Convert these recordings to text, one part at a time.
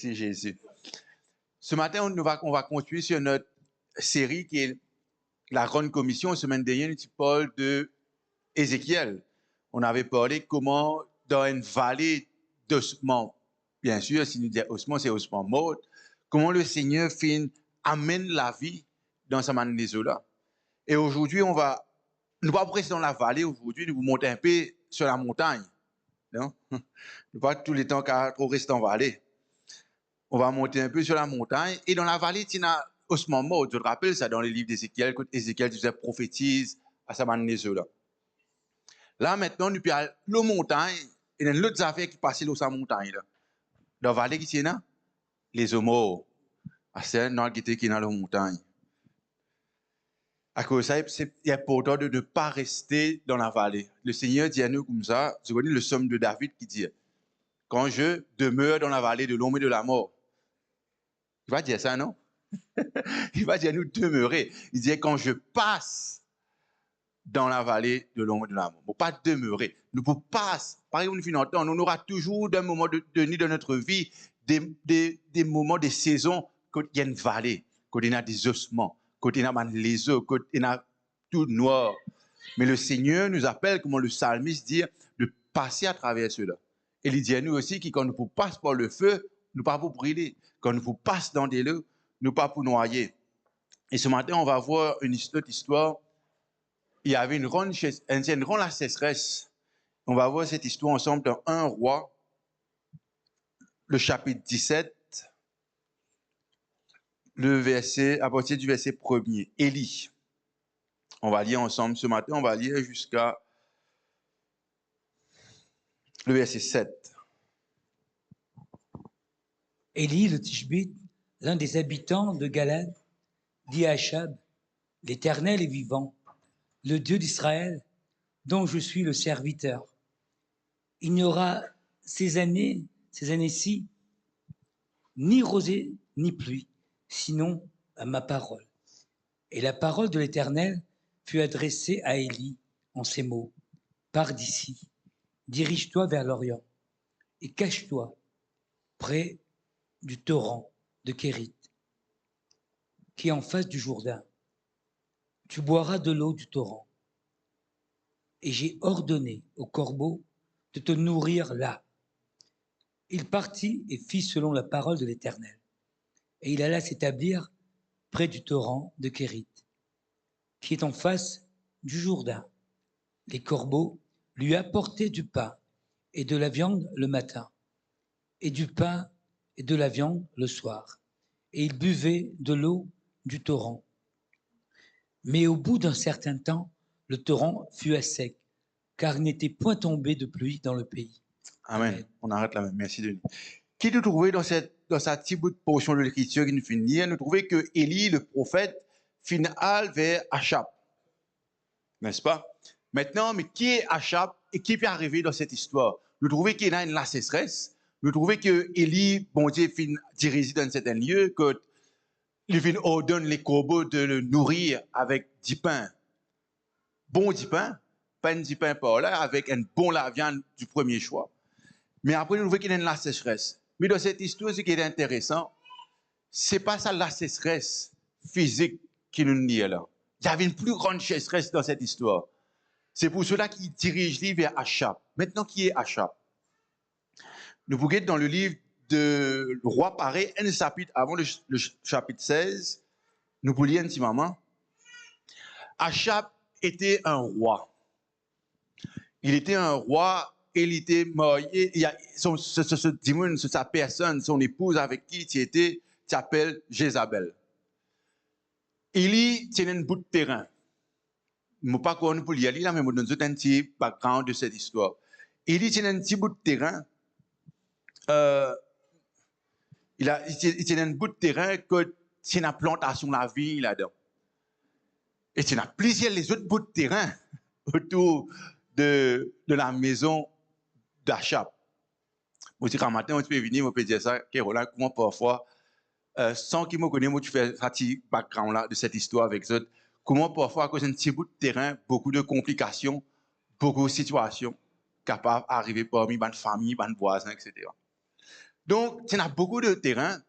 Merci Jésus. Ce matin, on va continuer sur notre série qui est la Grande Commission. Semaine dernière, nous parlons de Ézéchiel. On avait parlé comment dans une vallée d'ossements, bien sûr, si nous disons ossements, c'est ossements morts, comment le Seigneur amène la vie dans sa manière là. Et aujourd'hui, nous ne pas rester dans la vallée, aujourd'hui, nous vous monter un peu sur la montagne. Non? Nous pas tout le temps qu'à rester en vallée. On va monter un peu sur la montagne. Et dans la vallée, il y a ossements morts. Je te rappelle ça dans les livres d'Ézéchiel, quand Ézéchiel disait prophétise à sa manière là. Là, maintenant, nous avons la montagne, et il y a l'autre affaire qui passe sur la montagne. Là. Dans la vallée, qui est là? Les homos. C'est un autre qui est dans la montagne. À cause de ça, c'est important de ne pas rester dans la vallée. Le Seigneur dit à nous comme ça, vous connaissez le psaume de David qui dit, quand je demeure dans la vallée de l'ombre et de la mort. Il va dire ça, non? Il va dire nous demeurer. Il dit quand je passe dans la vallée de l'ombre et de la mort. Pour pas demeurer. Nous pour passer. Par exemple, on aura toujours d'un moment donné de notre vie des moments, des saisons quand il y a une vallée, quand il y a des ossements, quand il y a les eaux, quand il y a tout noir. Mais le Seigneur nous appelle, comme le psalmiste dit, de passer à travers cela. Et il dit à nous aussi que quand nous passons par le feu, nous pas pour brûler. Quand nous passons dans des lieux, nous pas pour noyer. Et ce matin, on va voir une autre histoire. Il y avait une grande la sécheresse. On va voir cette histoire ensemble dans 1 Roi, le chapitre 17, à partir du verset 1er. Élie. On va lire ensemble ce matin, on va lire jusqu'à le verset 7. Élie le Tishbite, l'un des habitants de Galad, dit à Achab, l'Éternel est vivant, le Dieu d'Israël, dont je suis le serviteur. Il n'y aura ces années-ci, ni rosée ni pluie, sinon à ma parole. Et la parole de l'Éternel fut adressée à Élie en ces mots. Pars d'ici, dirige-toi vers l'Orient et cache-toi près du torrent de Kérit, qui est en face du Jourdain. Tu boiras de l'eau du torrent. Et j'ai ordonné au corbeau de te nourrir là. Il partit et fit selon la parole de l'Éternel. Et il alla s'établir près du torrent de Kérit, qui est en face du Jourdain. Les corbeaux lui apportaient du pain et de la viande le matin, et du pain et de la viande le soir. Et il buvait de l'eau du torrent. Mais au bout d'un certain temps, le torrent fut à sec, car il n'était point tombé de pluie dans le pays. Amen. Amen. On arrête là même. Merci Denis. Qui nous trouvait dans sa petite portion de l'écriture qui nous finit, nous trouvait que Élie, le prophète, final vers Achab. N'est-ce pas? Maintenant, mais qui est Achab et qui peut arriver dans cette histoire? Nous trouvons qu'il y a la sécheresse. Nous trouvons que Élie, bon Dieu, dirige dans certains lieux, qu'il ordonne les corbeaux de le nourrir avec du pain. Bon du pain, pas du pain par là, avec un bon la viande du premier choix. Mais après, nous voyons qu'il y a la sécheresse. Mais dans cette histoire, ce qui est intéressant, c'est pas ça la sécheresse physique qui nous dit là. Il y avait une plus grande sécheresse dans cette histoire. C'est pour cela qu'il dirige vers Achab. Maintenant, qui est Achab? Nous pouvons dans le livre de Roi Paré, un chapitre avant le chapitre 16, nous pouvons lire un petit moment. Achab était un roi. Il était un roi, il était marié. Sa personne, son épouse avec qui il était, s'appelle Jézabel. Élie tient un bout de terrain. Je ne sais pas comment pour lire là, mais je vous donne un petit background de cette histoire. Élie tient un petit bout de terrain. Il tient un bout de terrain que c'est une plantation la vie là-dedans. Et il y a plusieurs les autres bouts de terrain autour de la maison d'Achab. Moi, quand matin, on peut venir, on peut dire ça, Kérola, comment parfois, sans qu'il me connaisse, moi, tu fais un petit background là de cette histoire avec eux. Comment parfois, à cause d'un petit bout de terrain, beaucoup de complications, beaucoup de situations capables d'arriver parmi une famille, une voisin, etc. Donc, il y a beaucoup de terrain.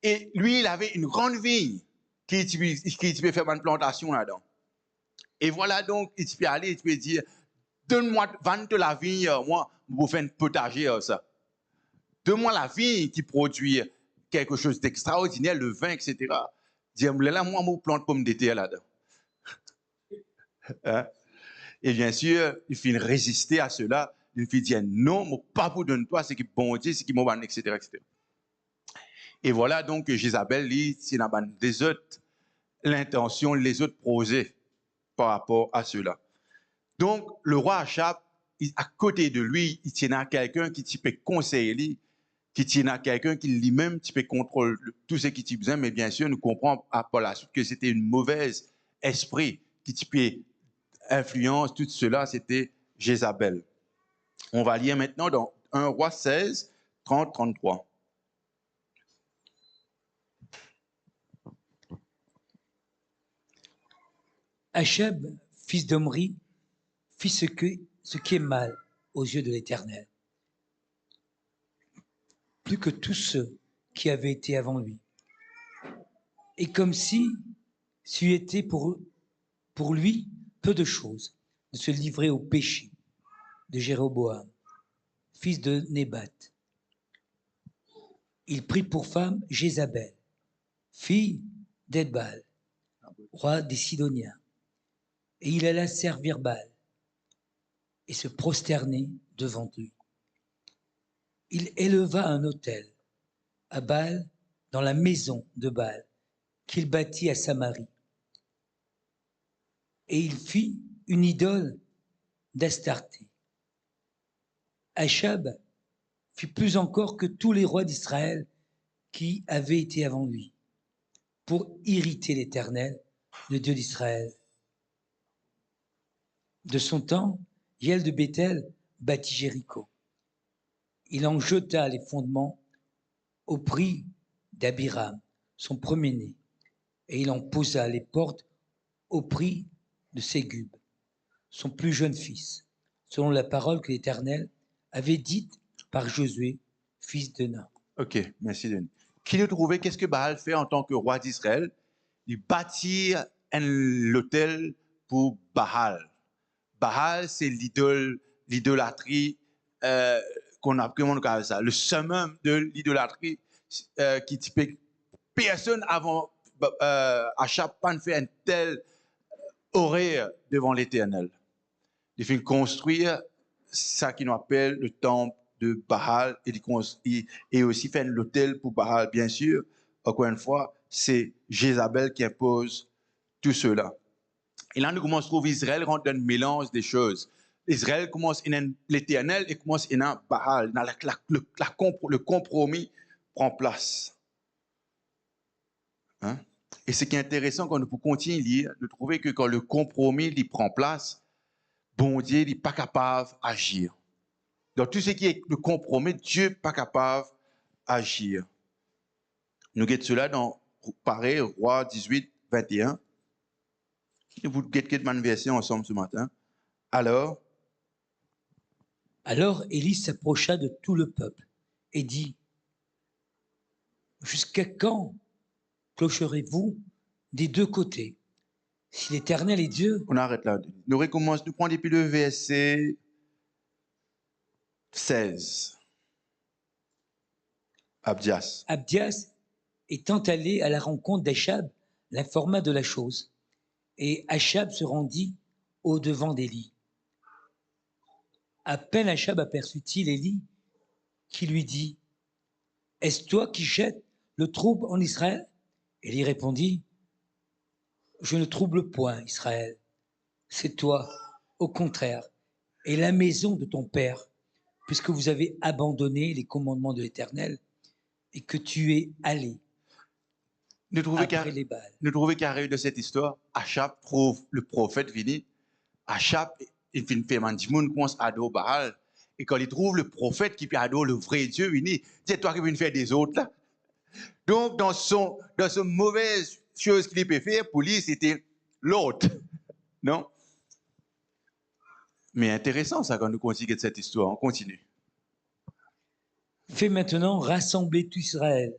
Et lui, il avait une grande vigne qui peut faire une plantation là-dedans. Et voilà, donc, il peut aller, il peut dire, donne-moi, vends-toi la vigne, moi, pour faire un potager, ça. Donne-moi la vigne qui produit quelque chose d'extraordinaire, le vin, etc. Dis-moi, là, moi, je plante pomme de terre là-dedans. Hein? Et bien sûr, il faut résister à cela. Il faut dire non, mais pas pour donner toi, c'est qui bon Dieu, c'est qui m'a ban, etc., etc. Et voilà donc que Jézabel, c'est dans les autres l'intention, les autres projets par rapport à cela. Donc, le roi Achab, à côté de lui, il tient à quelqu'un qui peut conseiller lui, qui tient à quelqu'un qui lui-même peut contrôler tout ce qui besoin, mais bien sûr, nous comprenons par la suite que c'était une mauvaise esprit qui peut influence, tout cela, c'était Jézabel. On va lire maintenant dans 1 Roi 16, 30, 33. Achab, fils d'Omri, fit ce qui est mal aux yeux de l'Éternel, plus que tous ceux qui avaient été avant lui. Et comme si c'eût été pour lui peu de choses de se livrer au péché de Jéroboam, fils de Nébat. Il prit pour femme Jézabel, fille d'Edbal, roi des Sidoniens, et il alla servir Baal et se prosterner devant lui. Il éleva un autel à Baal dans la maison de Baal qu'il bâtit à Samarie. Et il fit une idole d'Astarté. Achab fit plus encore que tous les rois d'Israël qui avaient été avant lui, pour irriter l'Éternel, le Dieu d'Israël. De son temps, Hiel de Béthel bâtit Jéricho. Il en jeta les fondements au prix d'Abiram, son premier-né, et il en posa les portes au prix de Ségub, son plus jeune fils, selon la parole que l'Éternel avait dite par Josué, fils de Nun. Ok, merci Denis. Qui nous trouvait, qu'est-ce que Baal fait en tant que roi d'Israël? Il bâtit l'autel pour Baal. Baal, c'est l'idolâtrie qu'on a, comment on appelle ça, le summum de l'idolâtrie qui typique. Personne avant Achab pas fait un tel horreur devant l'Éternel. Il fait construire ça qu'on appelle le temple de Baal et aussi faire l'autel pour Baal, bien sûr. Encore une fois, c'est Jézabel qui impose tout cela. Et là, nous commençons à trouver Israël rentre dans un mélange des choses. Israël commence in l'Éternel et commence in Baal. Le compromis prend place. Hein? Et ce qui est intéressant quand nous continuons à lire, de trouver que quand le compromis il prend place, bon Dieu n'est pas capable d'agir. Dans tout ce qui est le compromis, Dieu n'est pas capable d'agir. Nous guettons cela dans pareil, Roi 18, 21. Nous guettons une version ensemble ce matin. Alors Élie s'approcha de tout le peuple et dit: Jusqu'à quand clocherez-vous des deux côtés? Si l'Éternel est Dieu. On arrête là. Nous recommençons, nous prenons depuis le verset 16. Abdias. Abdias, étant allé à la rencontre d'Achab, l'informa de la chose. Et Achab se rendit au-devant d'Élie. À peine Achab aperçut-il Élie, qui lui dit: Est-ce toi qui jettes le trouble en Israël? Élie répondit: Je ne trouble point Israël. C'est toi, au contraire, et la maison de ton père, puisque vous avez abandonné les commandements de l'Éternel et que tu es allé après les Baals. Nous trouvons qu'à de cette histoire, Achab trouve le prophète venu. Achab, il fait un monde commence à adorer Baal. Et quand il trouve le prophète qui peut adorer le vrai Dieu, il dit: c'est toi qui viens faire des autres là. Donc, dans son mauvaise chose qu'il peut faire, pour lui, c'était l'autre. Non? Mais intéressant ça quand nous continuons cette histoire. On continue. Fais maintenant rassembler tout Israël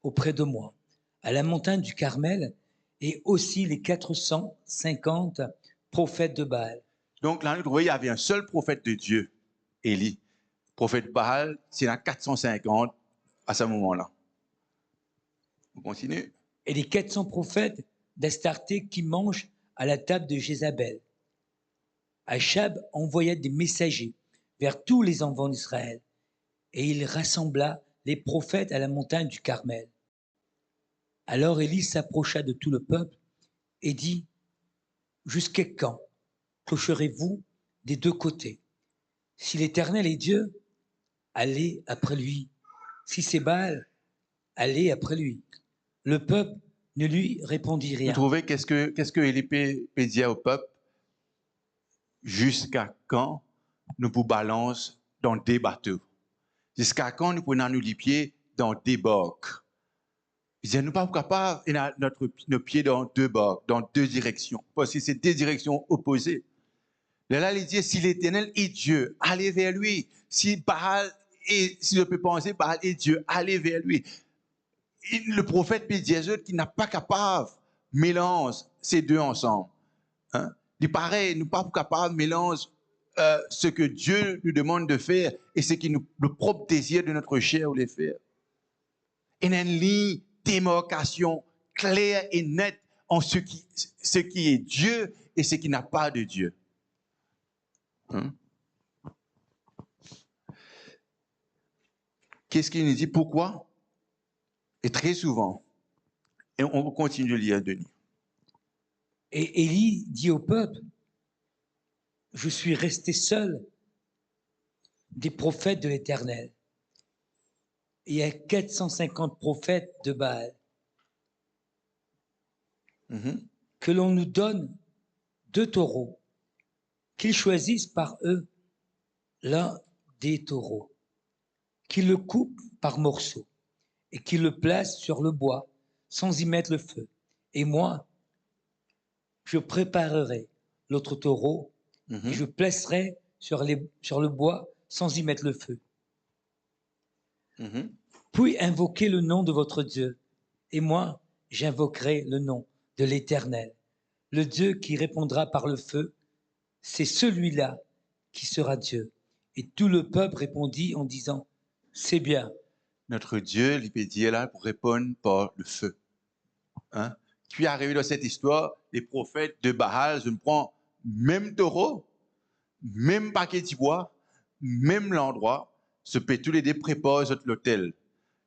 auprès de moi, à la montagne du Carmel, et aussi les 450 prophètes de Baal. Donc là, nous trouvons qu'il y avait un seul prophète de Dieu, Élie. Prophète Baal, c'est à 450 à ce moment-là. On continue. Et les 400 prophètes d'Astarté qui mangent à la table de Jézabel. Achab envoya des messagers vers tous les enfants d'Israël, et il rassembla les prophètes à la montagne du Carmel. Alors Élie s'approcha de tout le peuple et dit: Jusqu'à quand clocherez-vous des deux côtés? Si l'Éternel est Dieu, allez après lui. Si c'est Baal, allez après lui. Le peuple ne lui répondit Vous rien. trouvez qu'est-ce que Élie peut dire au peuple? Jusqu'à quand nous vous balance dans des bateaux? Jusqu'à quand nous prenons nos pieds dans des barques? Il dit, nous ne sommes pas capables de nos pieds dans deux barques, dans deux directions, parce que c'est deux directions opposées. Là, il dit, si l'Éternel est Dieu, allez vers lui. Si Baal est, si je peux penser, Baal est Dieu, allez vers lui. Le prophète peut dire qu'il n'est pas capable de mélanger ces deux ensemble. Hein? Il paraît, nous ne sommes pas capables de mélanger ce que Dieu nous demande de faire et ce qui nous, le propre désir de notre chair de faire. Il y a une ligne démarcation claire et nette en ce qui est Dieu et ce qui n'a pas de Dieu. Hein? Qu'est-ce qu'il nous dit? Pourquoi? Et très souvent, et on continue de lire, Denis. Et Élie dit au peuple: Je suis resté seul des prophètes de l'Éternel. Et il y a 450 prophètes de Baal. Que l'on nous donne 2 taureaux, qu'ils choisissent par eux l'un des taureaux, qu'ils le coupent par morceaux et qu'ils le placent sur le bois sans y mettre le feu. Et moi, je préparerai l'autre taureau et je placerai sur le bois sans y mettre le feu. Puis invoquez le nom de votre Dieu, et moi, j'invoquerai le nom de l'Éternel. Le Dieu qui répondra par le feu, c'est celui-là qui sera Dieu. Et tout le peuple répondit en disant: C'est bien. Notre Dieu, il peut dire là pour répondre par le feu. Hein? Puis arrivé dans cette histoire, les prophètes de Baal, je me prends même taureau, même paquet de bois, même l'endroit, se peut tous les deux préparer l'autel.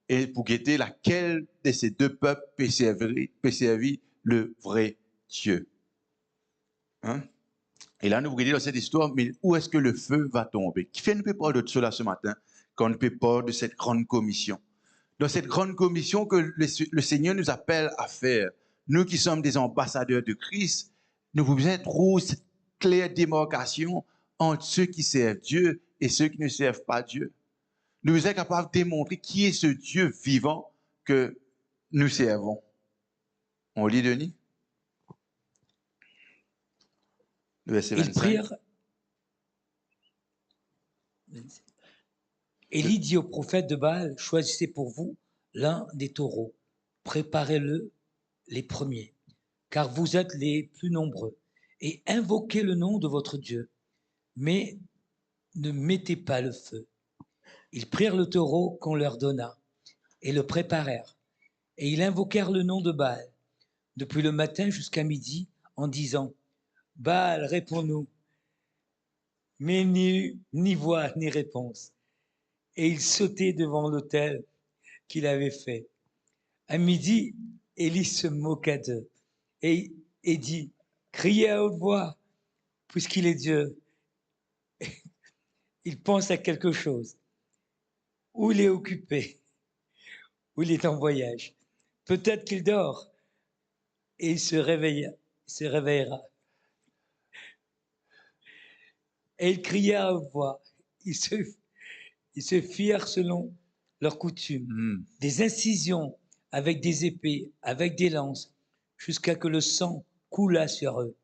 Et pour guetter laquelle de ces deux peuples peut servir le vrai Dieu. Hein? Et là, nous regardons dans cette histoire, mais où est-ce que le feu va tomber? Qui fait nous peut parler de cela ce matin, quand on peut parler de cette grande commission? Dans cette grande commission que le Seigneur nous appelle à faire, nous qui sommes des ambassadeurs de Christ, nous pouvons trouver cette claire démarcation entre ceux qui servent Dieu et ceux qui ne servent pas Dieu. Nous sommes capables de démontrer qui est ce Dieu vivant que nous servons. On lit, Denis? Le verset 25. Ils prirent. Élie dit au prophète de Baal: Choisissez pour vous l'un des taureaux, préparez-le les premiers, car vous êtes les plus nombreux, et invoquez le nom de votre Dieu, mais ne mettez pas le feu. Ils prirent le taureau qu'on leur donna et le préparèrent, et ils invoquèrent le nom de Baal depuis le matin jusqu'à midi en disant: Baal, réponds-nous. Mais ni voix ni réponse. Et ils sautaient devant l'autel qu'il avait fait. À midi, Élie se moqua d'eux et dit: Criez à haute voix, puisqu'il est Dieu. Il pense à quelque chose. Ou il est occupé, ou il est en voyage. Peut-être qu'il dort. Et il se réveillera. Et ils crièrent à haute voix. Ils se firent selon leur coutume, des incisions avec des épées, avec des lances, jusqu'à que le sang coulât sur eux.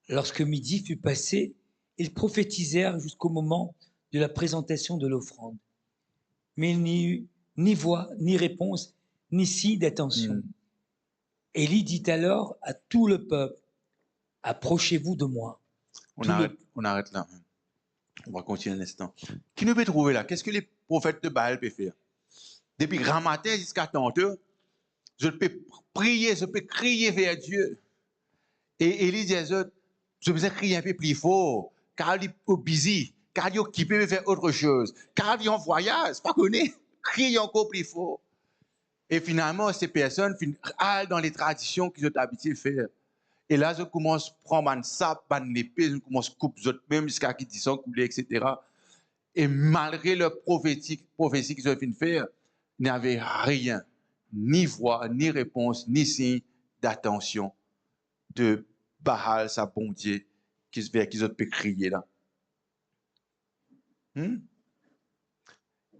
Lorsque midi fut passé, ils prophétisèrent jusqu'au moment de la présentation de l'offrande. mais il n'y eut ni voix, ni réponse, ni signe d'attention. Élie dit alors à tout le peuple, approchez-vous de moi. On arrête là. On va continuer un instant. Qui nous peut trouver là? Qu'est-ce que les prophètes de Baal peuvent faire? Depuis grand matin jusqu'à tantôt, je peux prier, je peux crier vers Dieu. Et Élie dit, je peux crier un peu plus fort, car il est busy, car il est occupé de faire autre chose, car il est en voyage, pas connu, crier encore plus fort. Et finalement, ces personnes allent dans les traditions qu'ils ont habitué de faire. Et là, je commence à prendre un sap, une épée, je commence à couper même jusqu'à qu'ils disent couler, etc. Et malgré leur prophétie qu'ils ont fait faire, il n'y avait rien, ni voix, ni réponse, ni signe d'attention de Baal, sa bon Dieu, qu'ils ont pu crier là.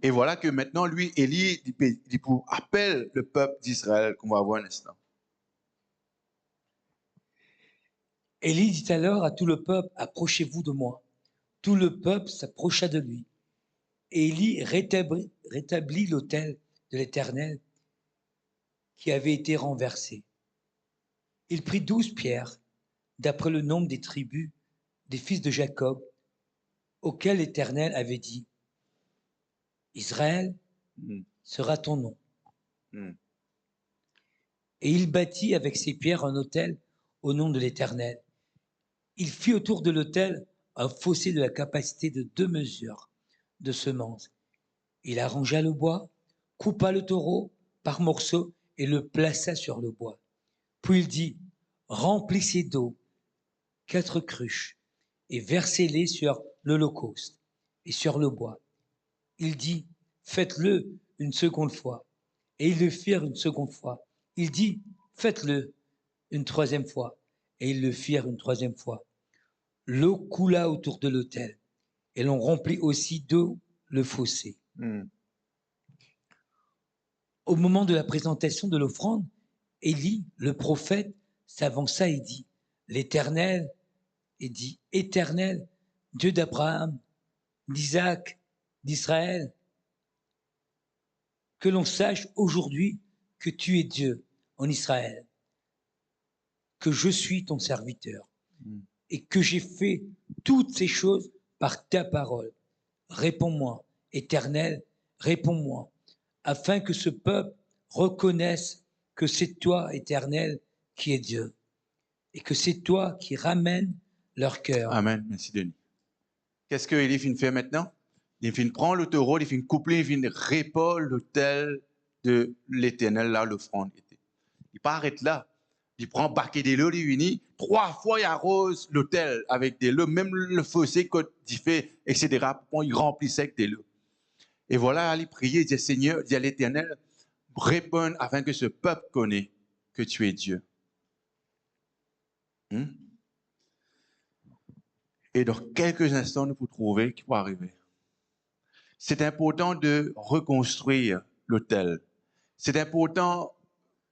Et voilà que maintenant, lui, Élie, il appelle le peuple d'Israël, qu'on va voir un instant. Élie dit alors à tout le peuple, approchez-vous de moi. Tout le peuple s'approcha de lui. Et Élie rétablit l'autel de l'Éternel qui avait été renversé. Il prit 12 pierres, d'après le nombre des tribus des fils de Jacob, auxquels l'Éternel avait dit, Israël sera ton nom. Et il bâtit avec ces pierres un autel au nom de l'Éternel. Il fit autour de l'autel un fossé de la capacité de 2 mesures de semences. Il arrangea le bois, coupa le taureau par morceaux et le plaça sur le bois. Puis il dit, remplissez d'eau 4 cruches et versez-les sur l'holocauste et sur le bois. Il dit, faites-le une seconde fois. Et ils le firent une seconde fois. Il dit, faites-le une troisième fois. Et ils le firent une troisième fois. L'eau coula autour de l'autel et l'on remplit aussi d'eau le fossé. Au moment de la présentation de l'offrande, Élie, le prophète, s'avança et dit, l'Éternel, et dit, Éternel, Dieu d'Abraham, d'Isaac, d'Israël, que l'on sache aujourd'hui que tu es Dieu en Israël, que je suis ton serviteur et que j'ai fait toutes ces choses par ta parole. Réponds-moi, Éternel, réponds-moi, afin que ce peuple reconnaisse que c'est toi, Éternel, qui es Dieu, et que c'est toi qui ramènes leur cœur. Amen. Merci, Denis. Qu'est-ce que Élie fait maintenant? Il prend le taureau, il coupler, il répand l'autel de l'Éternel, là, l'offrande était. Il pas arrête là. Il prend un baquet de l'eau, il unit, 3 fois il arrose l'autel avec de l'eau, même le fossé qu'il fait, etc. Il remplissait avec de l'eau. Et voilà, il priait, il dit, Seigneur, il dit à l'Éternel, réponds afin que ce peuple connaisse que tu es Dieu. Et dans quelques instants, nous pouvons trouver qui va arriver. C'est important de reconstruire l'autel. C'est important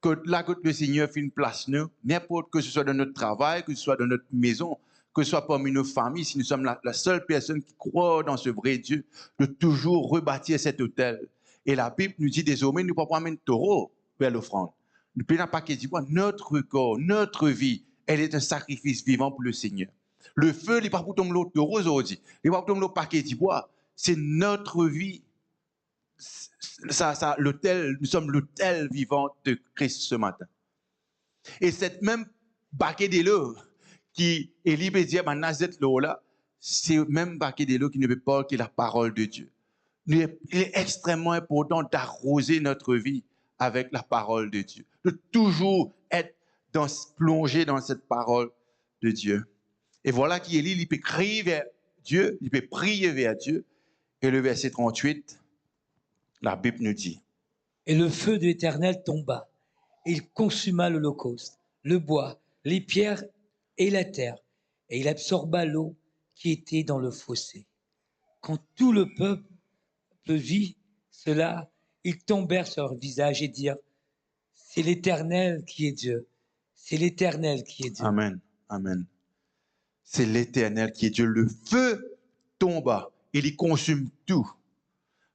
que là, que le Seigneur fait une place, nous, n'importe que ce soit dans notre travail, que ce soit dans notre maison, que ce soit parmi nos familles, si nous sommes la seule personne qui croit dans ce vrai Dieu, de toujours rebâtir cet autel. Et la Bible nous dit désormais, nous ne pouvons pas amener un taureau vers l'offrande. Nous ne pouvons pas dire, notre corps, notre vie, elle est un sacrifice vivant pour le Seigneur. Le feu, il n'est pas pour tomber l'autre taureau aujourd'hui. Il n'est pas pour tomber l'autre paquet de bois. C'est notre vie. L'autel, nous sommes l'autel vivant de Christ ce matin. Et cette même baquet de l'eau qui est libre de dire, cette l'eau-là, c'est le même baquet de l'eau qui ne peut pas que la parole de Dieu. Il est extrêmement important d'arroser notre vie avec la parole de Dieu. De toujours être plongé dans cette parole de Dieu. Et voilà qu'Élie, il peut crier vers Dieu, il peut prier vers Dieu. Et le verset 38, la Bible nous dit. Et le feu de l'Éternel tomba, et il consuma l'holocauste, le bois, les pierres et la terre, et il absorba l'eau qui était dans le fossé. Quand tout le peuple vit cela, ils tombèrent sur leur visage et dirent, c'est l'Éternel qui est Dieu, c'est l'Éternel qui est Dieu. Amen, amen. C'est l'Éternel qui est Dieu. Le feu tomba, il y consume tout.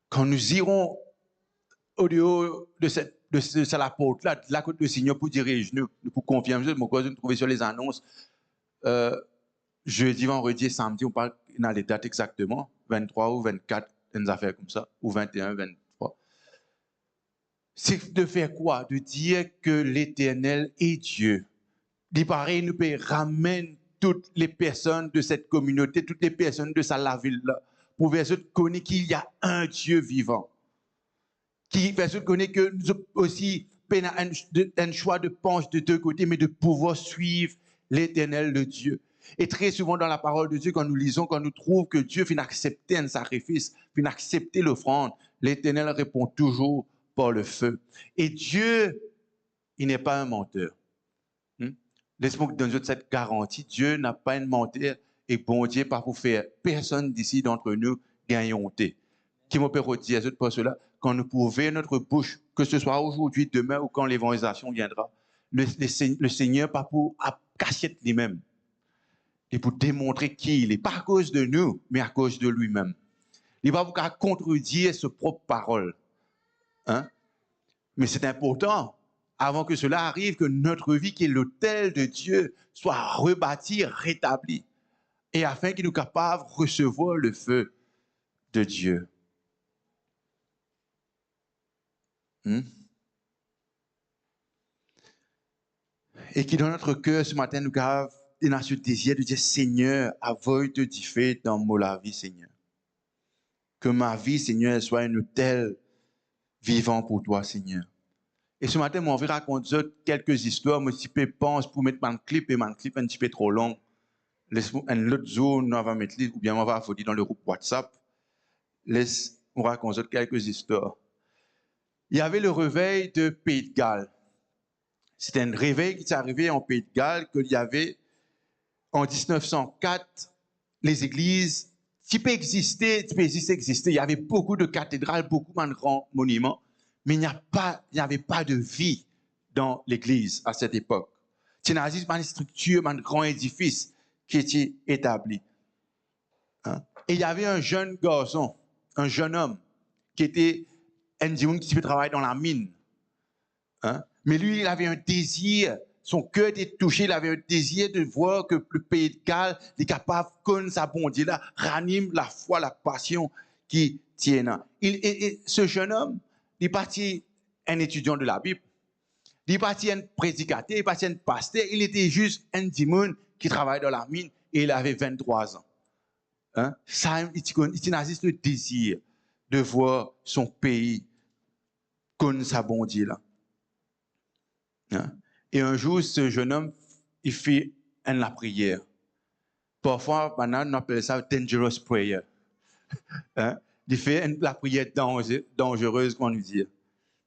Quand nous irons au dehors de cette apôtre-là, là que le Seigneur pour diriger nous, pour confirmer, mon cousin, trouver sur les annonces, jeudi, vendredi, samedi, on parle dans les dates exactement, 23 ou 24, une affaire comme ça, ou 21, 23. C'est de faire quoi? De dire que l'Éternel est Dieu. Il paraît, nous peut ramener toutes les personnes de cette communauté, toutes les personnes de la ville-là, pour faire connaître qu'il y a un Dieu vivant. Qui fait connaître que nous aussi un choix de pencher de deux côtés, mais de pouvoir suivre l'Éternel, le Dieu. Et très souvent dans la parole de Dieu, quand nous lisons, quand nous trouvons que Dieu vient accepter un sacrifice, vient accepter l'offrande, l'Éternel répond toujours par le feu. Et Dieu, il n'est pas un menteur. Laisse-moi donner cette garantie. Dieu n'a pas un menteur et bon Dieu pas pour faire personne d'ici d'entre nous gagnonter. Qui me peut dire pour cela, quand nous pouvons notre bouche, que ce soit aujourd'hui, demain ou quand l'évangélisation viendra, le Seigneur pas pour cacher lui-même. Et pour démontrer qui il est, pas à cause de nous, mais à cause de lui-même. Il va vous contredire sa propre parole. Hein? Mais c'est important, avant que cela arrive, que notre vie, qui est l'autel de Dieu, soit rebâtie, rétablie. Et afin qu'il nous capable de recevoir le feu de Dieu. Et qui dans notre cœur, ce matin, nous avons ce désir de dire, Seigneur, aveugle de differ dans ma vie, Seigneur. Que ma vie, Seigneur, soit un autel vivant pour toi, Seigneur. Et ce matin, je vais raconter quelques histoires. Moi, si je pense pour mettre mon clip, et mon clip un petit peu trop long, laisse-moi un autre jour, on va mettre, ou bien on va faire dans le groupe WhatsApp. On raconter quelques histoires. Il y avait le réveil de Pays de Galles. C'était un réveil qui s'est arrivé en Pays de Galles, qu'il y avait en 1904, les églises qui peuvent exister. Il y avait beaucoup de cathédrales, beaucoup de grands monuments, mais il n'y avait pas de vie dans l'église à cette époque. Il n'y avait pas de structure, pas de grand édifice qui était établi. Hein? Et il y avait un jeune garçon, un jeune homme, qui était un homme qui travaillait dans la mine. Hein? Mais lui, il avait un désir, son cœur était touché, il avait un désir de voir que le Pays de Galles est capable, comme sa bonté là, ranime la foi, la passion qui tient. Et ce jeune homme, il est parti un étudiant de la Bible, il est parti un prédicateur, il est parti un pasteur, il était juste un démon qui travaillait dans la mine et il avait 23 ans. Hein? Ça, il a juste le désir de voir son pays comme sa bonté là. Hein? Et un jour, ce jeune homme, il fait la prière. Parfois, maintenant, on appelle ça dangerous prayer. Hein? Il fait la prière dangereuse, qu'on nous dit.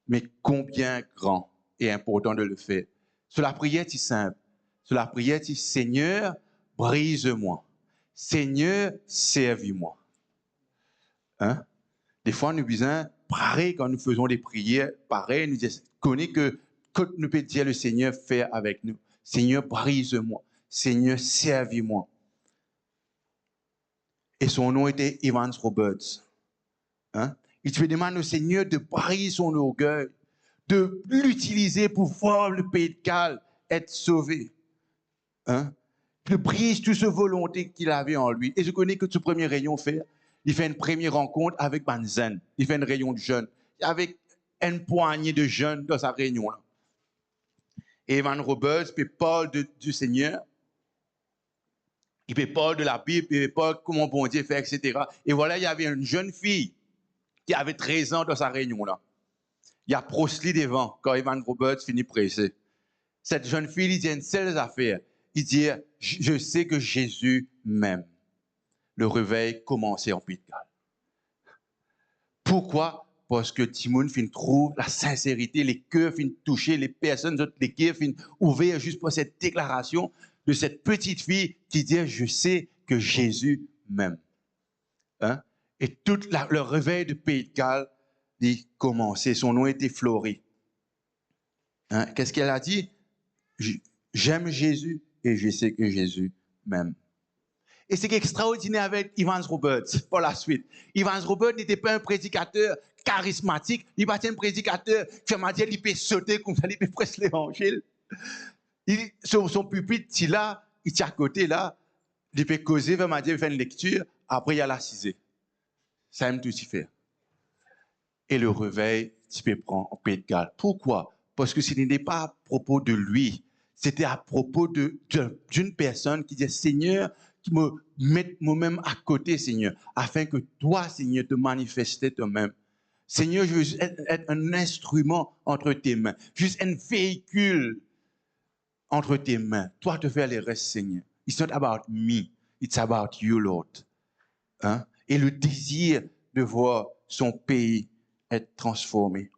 Mais combien grand et important de le faire. Sur la prière, c'est simple. Sur la prière, c'est Seigneur, brise-moi. Seigneur, servis-moi. Hein? Des fois, nous disons, pareil, quand nous faisons des prières, pareil, nous disons, connais que nous peut dire le Seigneur fait avec nous. Seigneur, brise-moi. Seigneur, servis-moi. Et son nom était Evans Roberts. Hein? Il te demande au Seigneur de briser son orgueil, de l'utiliser pour voir le Pays de Galles être sauvé. Hein? De brise toute cette volonté qu'il avait en lui. Et je connais que ce premier rayon fait, il fait une première rencontre avec Banzen. Il fait une réunion de jeunes. Avec une poignée de jeunes dans sa réunion-là. Et Evan Roberts peut parler du Seigneur, il peut parler de la Bible, il peut parler de comment bon Dieu fait, etc. Et voilà, il y avait une jeune fille qui avait 13 ans dans sa réunion-là. Il y a prosely devant quand Evan Roberts finit prêcher. Cette jeune fille, il dit une seule affaire. Il dit, je sais que Jésus m'aime. Le réveil commençait en Pays de Galles. Pourquoi? Parce que Timon trouve la sincérité, les cœurs toucher, les personnes, les cœurs ouverts juste pour cette déclaration de cette petite fille qui dit, je sais que Jésus m'aime. Hein? Et tout le réveil de Pays de Galles dit commencer. Son nom était Florie. Hein? Qu'est-ce qu'elle a dit? J'aime Jésus et je sais que Jésus m'aime. Et c'est extraordinaire avec Evans Roberts, pour la suite. Evans Roberts n'était pas un prédicateur charismatique, il pas un prédicateur qui m'a dit il peut sauter comme ça, il peut presque l'évangile. Son pupitre, là, il est à côté là, il peut causer, il m'a dit, il fait une lecture, après il y a l'assisé. Ça aime tout y faire. Et le réveil, tu peux prendre en Pays de Galles. Pourquoi? Parce que ce n'était pas à propos de lui, c'était à propos d'une personne qui disait, Seigneur, qui me mette moi-même à côté, Seigneur, afin que toi, Seigneur, te manifestes toi-même. Seigneur, je veux juste être un instrument entre tes mains, juste un véhicule entre tes mains. Toi, te faire les restes, Seigneur. It's not about me, it's about you, Lord. Hein? Et le désir de voir son pays être transformé.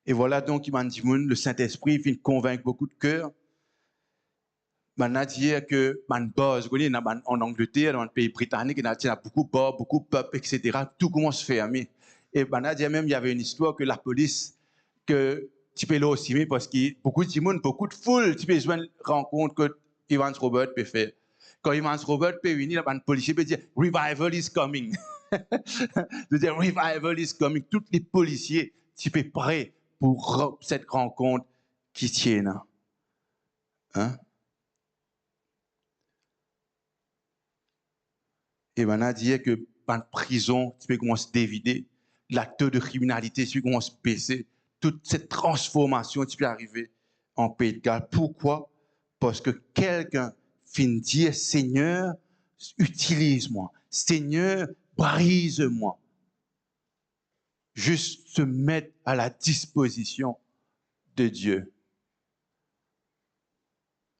Et voilà donc, le Saint-Esprit vient convaincre beaucoup de cœurs. Maintenant, dire que en Angleterre, dans le pays britannique, il y a beaucoup de bars, beaucoup de pubs, etc. Tout commence à se fermer. Et maintenant, même, il y avait une histoire que la police, que tu peux là aussi, parce que beaucoup de monde, beaucoup de foule, tu peux besoin de rencontre que Evans Robert peut faire. Quand Evans Robert peut venir, le policier peut dire Revival is coming. De dire Revival is coming. Tous les policiers, tu peux prêts pour cette rencontre qui tient. Hein? Et maintenant, dire que dans la prison, tu peux commencer à dévider, l'acteur de criminalité, tu peux commencer à baisser, toute cette transformation, tu peux arriver en Pays de Galles. Pourquoi? Parce que quelqu'un finit de dire, Seigneur, utilise-moi. Seigneur, brise-moi. Juste se mettre à la disposition de Dieu.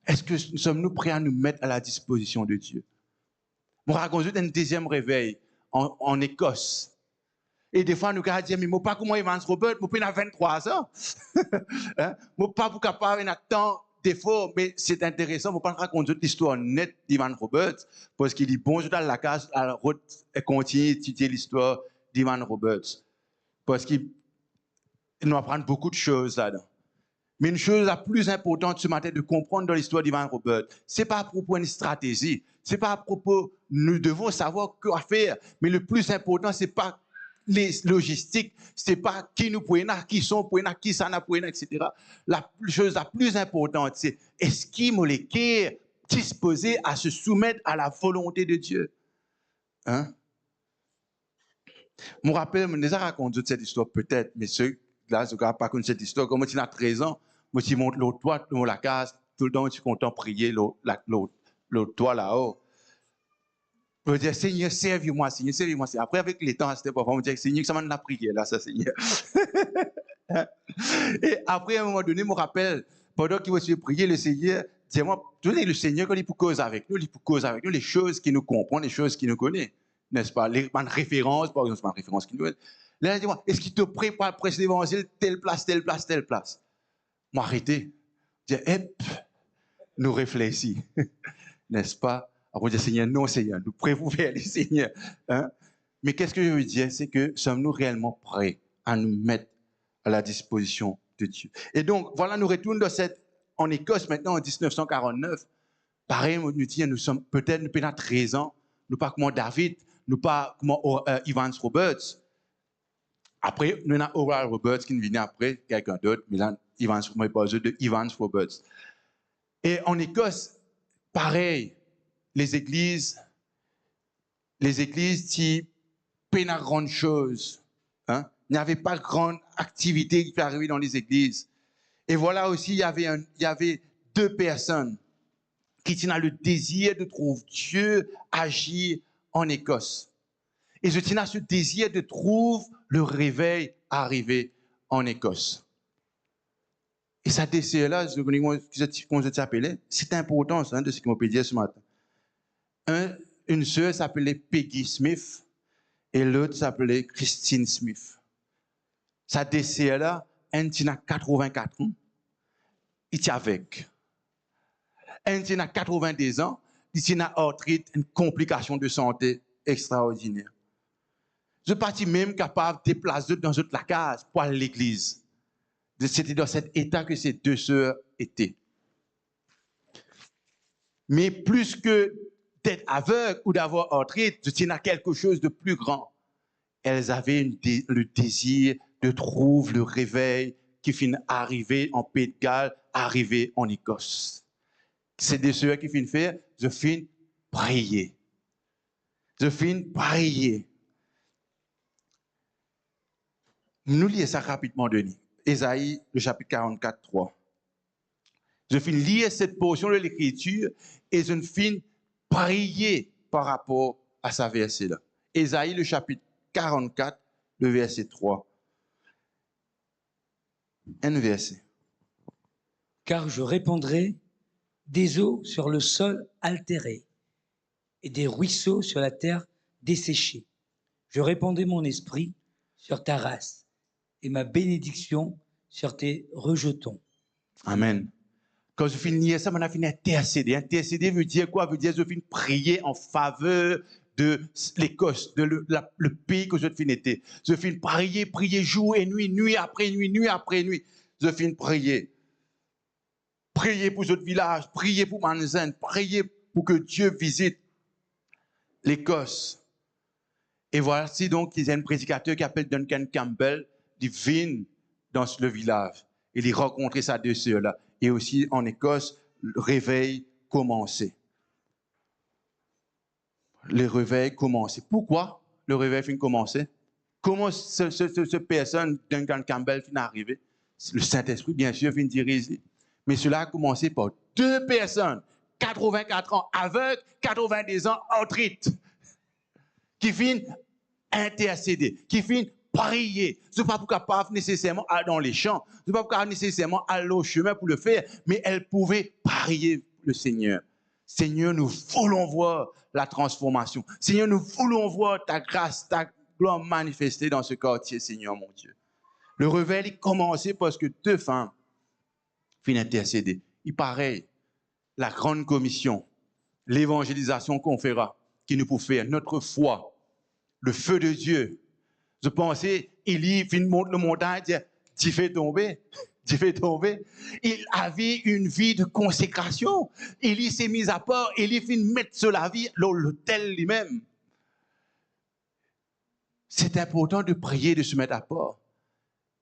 Est-ce que sommes-nous prêts à nous mettre à la disposition de Dieu? Je raconte un deuxième réveil en Écosse. Et des fois, nous allons dire, mais je ne sais pas comment Evans Robert, je suis 23 ans. Je ne suis pas capable de tant d'efforts, mais c'est intéressant. Je ne pas raconter l'histoire nette d'Evans Robert, parce qu'il est bon, je dans la case, à la route, et continue d'étudier l'histoire d'Evans Robert. Parce qu'il nous apprend beaucoup de choses là-dedans. Mais une chose la plus importante ce matin de comprendre dans l'histoire d'Evans Robert, ce n'est pas à propos d'une stratégie, ce n'est pas à propos, nous devons savoir quoi faire, mais le plus important, ce n'est pas les logistiques, ce n'est pas qui nous prenons, qui sont prenons, qui ça n'a prenons, etc. La chose la plus importante, c'est est-ce qu'il est disposé à se soumettre à la volonté de Dieu? Hein? Je me rappelle, je déjà raconté cette histoire peut-être, mais ceux-là, je ne pas connu cette histoire. Quand tu as 13 ans, moi, tu montes l'autre toit, dans la case, tout le temps, tu es content de prier l'autre toit là-haut. Je dis, Seigneur, servis-moi, Seigneur, servis-moi. Après, avec les temps, c'était pas vraiment dire, Seigneur, ça m'a prié là, ça, Seigneur. Et après, à un moment donné, je me rappelle, pendant qu'il va prier, le Seigneur, dis-moi, le Seigneur, quand il peut causer avec nous, les choses qu'il nous comprend, les choses qu'il nous connaît. N'est-ce pas? Les références, par exemple, c'est une référence qu'il nous donne. Là, dis-moi, est-ce qu'il te prépare pour l'évangile, telle place, telle place, telle place? Moi, arrêtez. Je dis, nous réfléchissons. N'est-ce pas? Après, je dis, Seigneur, non, Seigneur, nous prévoyons vers le Seigneur. Hein? Mais qu'est-ce que je veux dire? C'est que sommes-nous réellement prêts à nous mettre à la disposition de Dieu? Et donc, voilà, nous retournons en Écosse maintenant en 1949. Pareil, nous sommes peut-être, nous avons 13 ans, nous pas comme David, nous pas comme Evans Roberts. Après, nous avons Oral Roberts qui vient après, quelqu'un d'autre, mais là, Evans Roberts. Et en Écosse, pareil, les églises qui peine à grande chose. Hein? Il n'y avait pas de grande activité qui peut arriver dans les églises. Et voilà aussi, il y avait deux personnes qui tenaient le désir de trouver Dieu agir en Écosse. Et je tiens à ce désir de trouver le réveil arriver en Écosse. Et ça désir-là, comme je t'appelais, c'est important ça, de ce qu'on peut dire ce matin. Une sœur s'appelait Peggy Smith et l'autre s'appelait Christine Smith. Ça désir-là, elle a 84 ans, il est avec. Elle a 90 ans, il a arthrite, une complication de santé extraordinaire. Je suis même capable de déplacer dans la case pour aller à l'église. C'était dans cet état que ces deux sœurs étaient. Mais plus que d'être aveugle ou d'avoir arthrite, je tiens à quelque chose de plus grand. elles avaient le désir de trouver le réveil qui finit arriver en Pays de Galles, arriver en Écosse. C'est de ceux qui finissent faire, je finis prier. Je finis prier. Nous lisons ça rapidement, Denis. Ésaïe, le chapitre 44, 3. Je finis lire cette portion de l'Écriture et je finis prier par rapport à sa verset-là. Ésaïe, le chapitre 44, le verset 3. Un verset. Car je répandrai des eaux sur le sol altéré et des ruisseaux sur la terre desséchée. Je répandrai mon esprit sur ta race et ma bénédiction sur tes rejetons. Amen. Quand je finis ça, je finis intercéder. Intercéder veut dire quoi? Veut dire je finis prier en faveur de l'Écosse, de le pays que je finis était. Je finis prier jour et nuit, nuit après nuit. Je finis prier. Prier pour notre village, prier pour Manzen, prier pour que Dieu visite l'Écosse. Et voici donc qu'il y a un prédicateur qui s'appelle Duncan Campbell, qui vient dans le village. Il a rencontré sa deux sœurs-là. Et aussi en Écosse, le réveil commençait. Le réveil commençait. Pourquoi le réveil finit commencer? Comment cette personne, Duncan Campbell, finit arrivé? Le Saint-Esprit, bien sûr, finit diriger. Mais cela a commencé par deux personnes, 84 ans aveugles, 82 ans arthrites, qui finissent intercéder, qui finissent prier. Ce n'est pas capable nécessairement aller dans les champs, ce n'est pas capable nécessairement aller au chemin pour le faire, mais elles pouvaient prier le Seigneur. Seigneur, nous voulons voir la transformation. Seigneur, nous voulons voir ta grâce, ta gloire manifestée dans ce quartier, Seigneur mon Dieu. Le réveil a commencé parce que deux femmes finissent intercéder. Il paraît, la grande commission, l'évangélisation qu'on fera, qui nous peut faire, notre foi, le feu de Dieu. Je pensais, Élie monte le montagne, dit fait tomber. Il avait une vie de consécration. Élie s'est mis à part, Élie finit mettre sur la vie l'autel lui-même. C'est important de prier, de se mettre à part.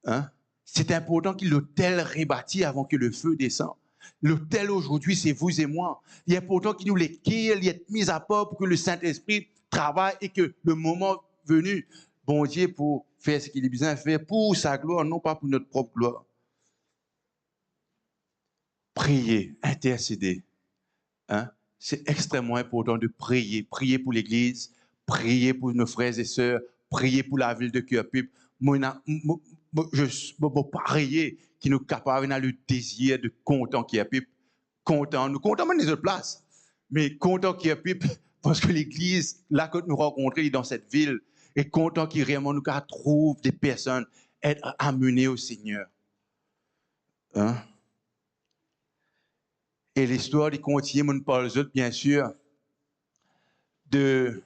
Hein? C'est important que l'autel rebâti avant que le feu descende. L'autel aujourd'hui, c'est vous et moi. Il est important qu'il nous l'équille, il est mis à part pour que le Saint-Esprit travaille et que le moment venu, bon Dieu, pour faire ce qu'il est besoin de faire pour sa gloire, non pas pour notre propre gloire. Prier, intercéder. Hein? C'est extrêmement important de prier. Prier pour l'Église, prier pour nos frères et sœurs, prier pour la ville de Cœur-Pipe. Je veux prier qui nous capable d'avoir le désir de content Cœur-Pipe. Nous comptons même les autres places, mais content Cœur-Pipe parce que l'Église, là que nous rencontrons dans cette ville, est content qu'il vraiment nous trouve des personnes être amenées au Seigneur. Hein? Et l'histoire qui continue, mon parle aux autres, bien sûr, de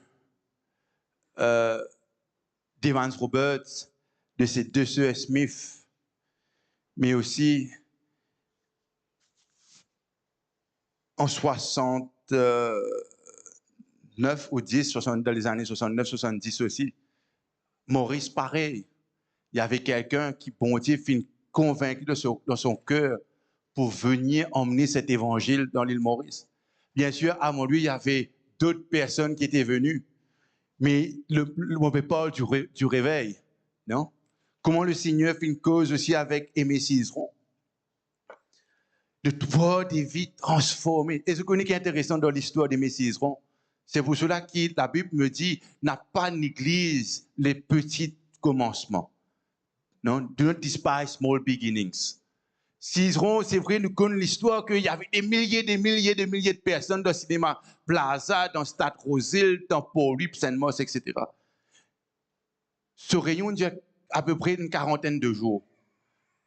d'Evans Roberts, de ses deux sœurs Smith, mais aussi en 69 ou 10, dans les années 69-70 aussi, Maurice, pareil. Il y avait quelqu'un qui, bon Dieu, finit convaincu dans son cœur pour venir emmener cet évangile dans l'île Maurice. Bien sûr, avant lui, il y avait d'autres personnes qui étaient venues, mais on peut parler du réveil, non? Comment le Seigneur fait une cause aussi avec Aimé Cizeron, de voir des vies transformées. Et ce qu'on est intéressant dans l'histoire d'Aimé Cizeron, c'est pour cela que la Bible me dit, n'a pas négligé les petits commencements. Non? Do not despise small beginnings. Cizeron, c'est vrai, nous connaissons l'histoire qu'il y avait des milliers de personnes dans le cinéma Plaza, dans le Stade Rosil, dans Port-Louis, Saint-Mos, etc. Ce rayon dure à peu près une quarantaine de jours.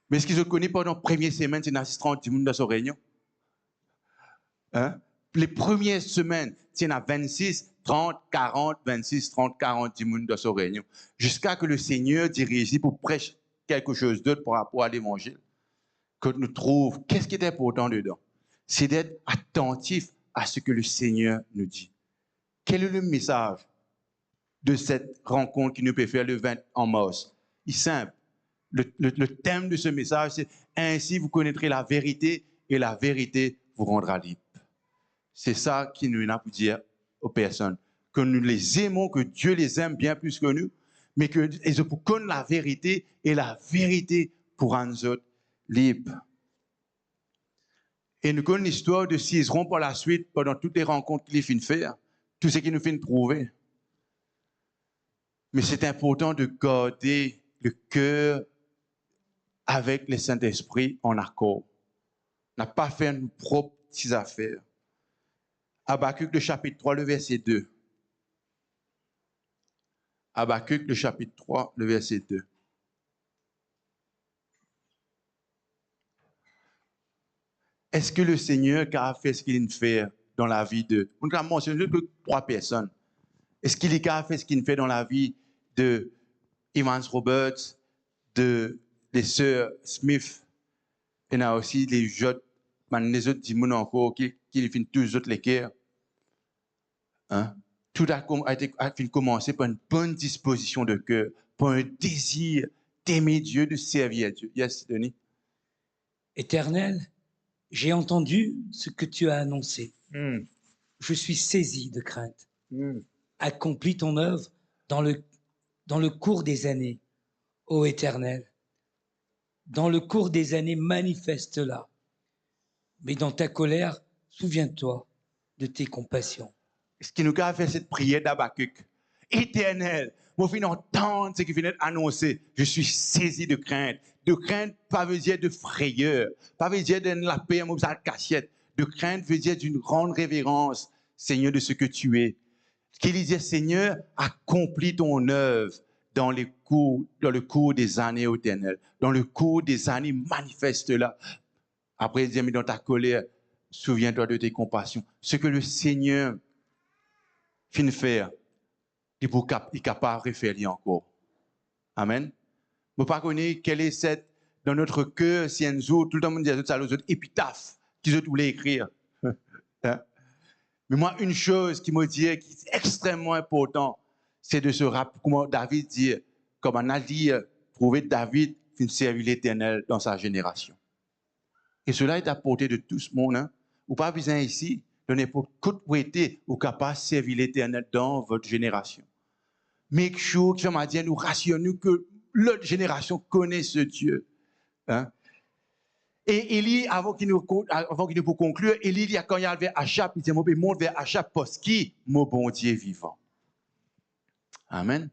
Mais ce qu'ils se connaissent pendant la première semaine, c'est l'assistant du monde dans ce réunion. Hein? Les premières semaines, c'est 26, 30, 40, 26, 30, 40 du monde dans ce réunion. Jusqu'à que le Seigneur dirige pour prêcher quelque chose d'autre par rapport à l'évangile. Que nous trouvons, qu'est-ce qui est important dedans? C'est d'être attentif à ce que le Seigneur nous dit. Quel est le message? de cette rencontre qui nous peut faire le 20 en mars. Il est simple. Le thème de ce message, c'est « Ainsi vous connaîtrez la vérité et la vérité vous rendra libre ». C'est ça qui nous a pour dire aux personnes, que nous les aimons, que Dieu les aime bien plus que nous, mais que ils pour connaître la vérité et la vérité pour rendre autres libres. Et nous connaissons l'histoire de Cizeron par la suite, pendant toutes les rencontres qu'il finit faire, tout ce qu'il nous fait prouver. Mais c'est important de garder le cœur avec le Saint-Esprit en accord. On n'a pas fait nos propres petites affaires. Habakkuk, le chapitre 3, le verset 2. Habakkuk, le chapitre 3, le verset 2. Est-ce que le Seigneur a fait ce qu'il fait dans la vie de... On a mentionné que 3 personnes. Est-ce qu'il a fait ce qu'il fait dans la vie de Evans Roberts, de les sœurs Smith, et il y a aussi les autres dimons encore qui finissent tous les autres les cœurs. Hein? Tout a commencé par une bonne disposition de cœur, par un désir d'aimer Dieu, de servir Dieu. Yes, Denis? Éternel, j'ai entendu ce que tu as annoncé. Je suis saisi de crainte. Accomplis ton œuvre dans le cours des années, ô Éternel. Dans le cours des années, manifeste-la. Mais dans ta colère, souviens-toi de tes compassions. Ce qui nous a fait cette prière d'Habakkuk. Éternel, moi, je entendre ce qui vient d'être annoncé. Je suis saisi de crainte. De crainte, pas veut dire de frayeur. Pas veut dire de la paix, moi, ça cachette. De crainte veut dire d'une grande révérence, Seigneur, de ce que tu es. Ce qu'il disait, Seigneur, accomplis ton œuvre dans le cours des années éternelles. Dans le cours des années, manifeste-la. Après, il dit, mais dans ta colère, souviens-toi de tes compassions. Ce que le Seigneur finit faire, il est capable de faire encore. Amen. Je ne sais pas quelle est cette, dans notre cœur, si un jour, tout le monde dit à ça, aux autres épitaphes qu'ils voulaient écrire. Hein? Mais moi, une chose qui me dit, qui est extrêmement important, c'est de se rappeler comment David dit, comme on a dit, prouver David finit servir l'Éternel dans sa génération. Et cela est à portée de tout ce monde. Hein? Ou pas besoin ici, de n'importe quelle côté, ou capable de servir l'Éternel dans votre génération. Make sure que m'a dit, nous rationnons que l'autre génération connaît ce Dieu. Hein? Et Élie, avant qu'il nous conclure, Élie, quand il est vers Achab, il dit, je monte vers Achab parce qu'il mon bon Dieu vivant. Amen.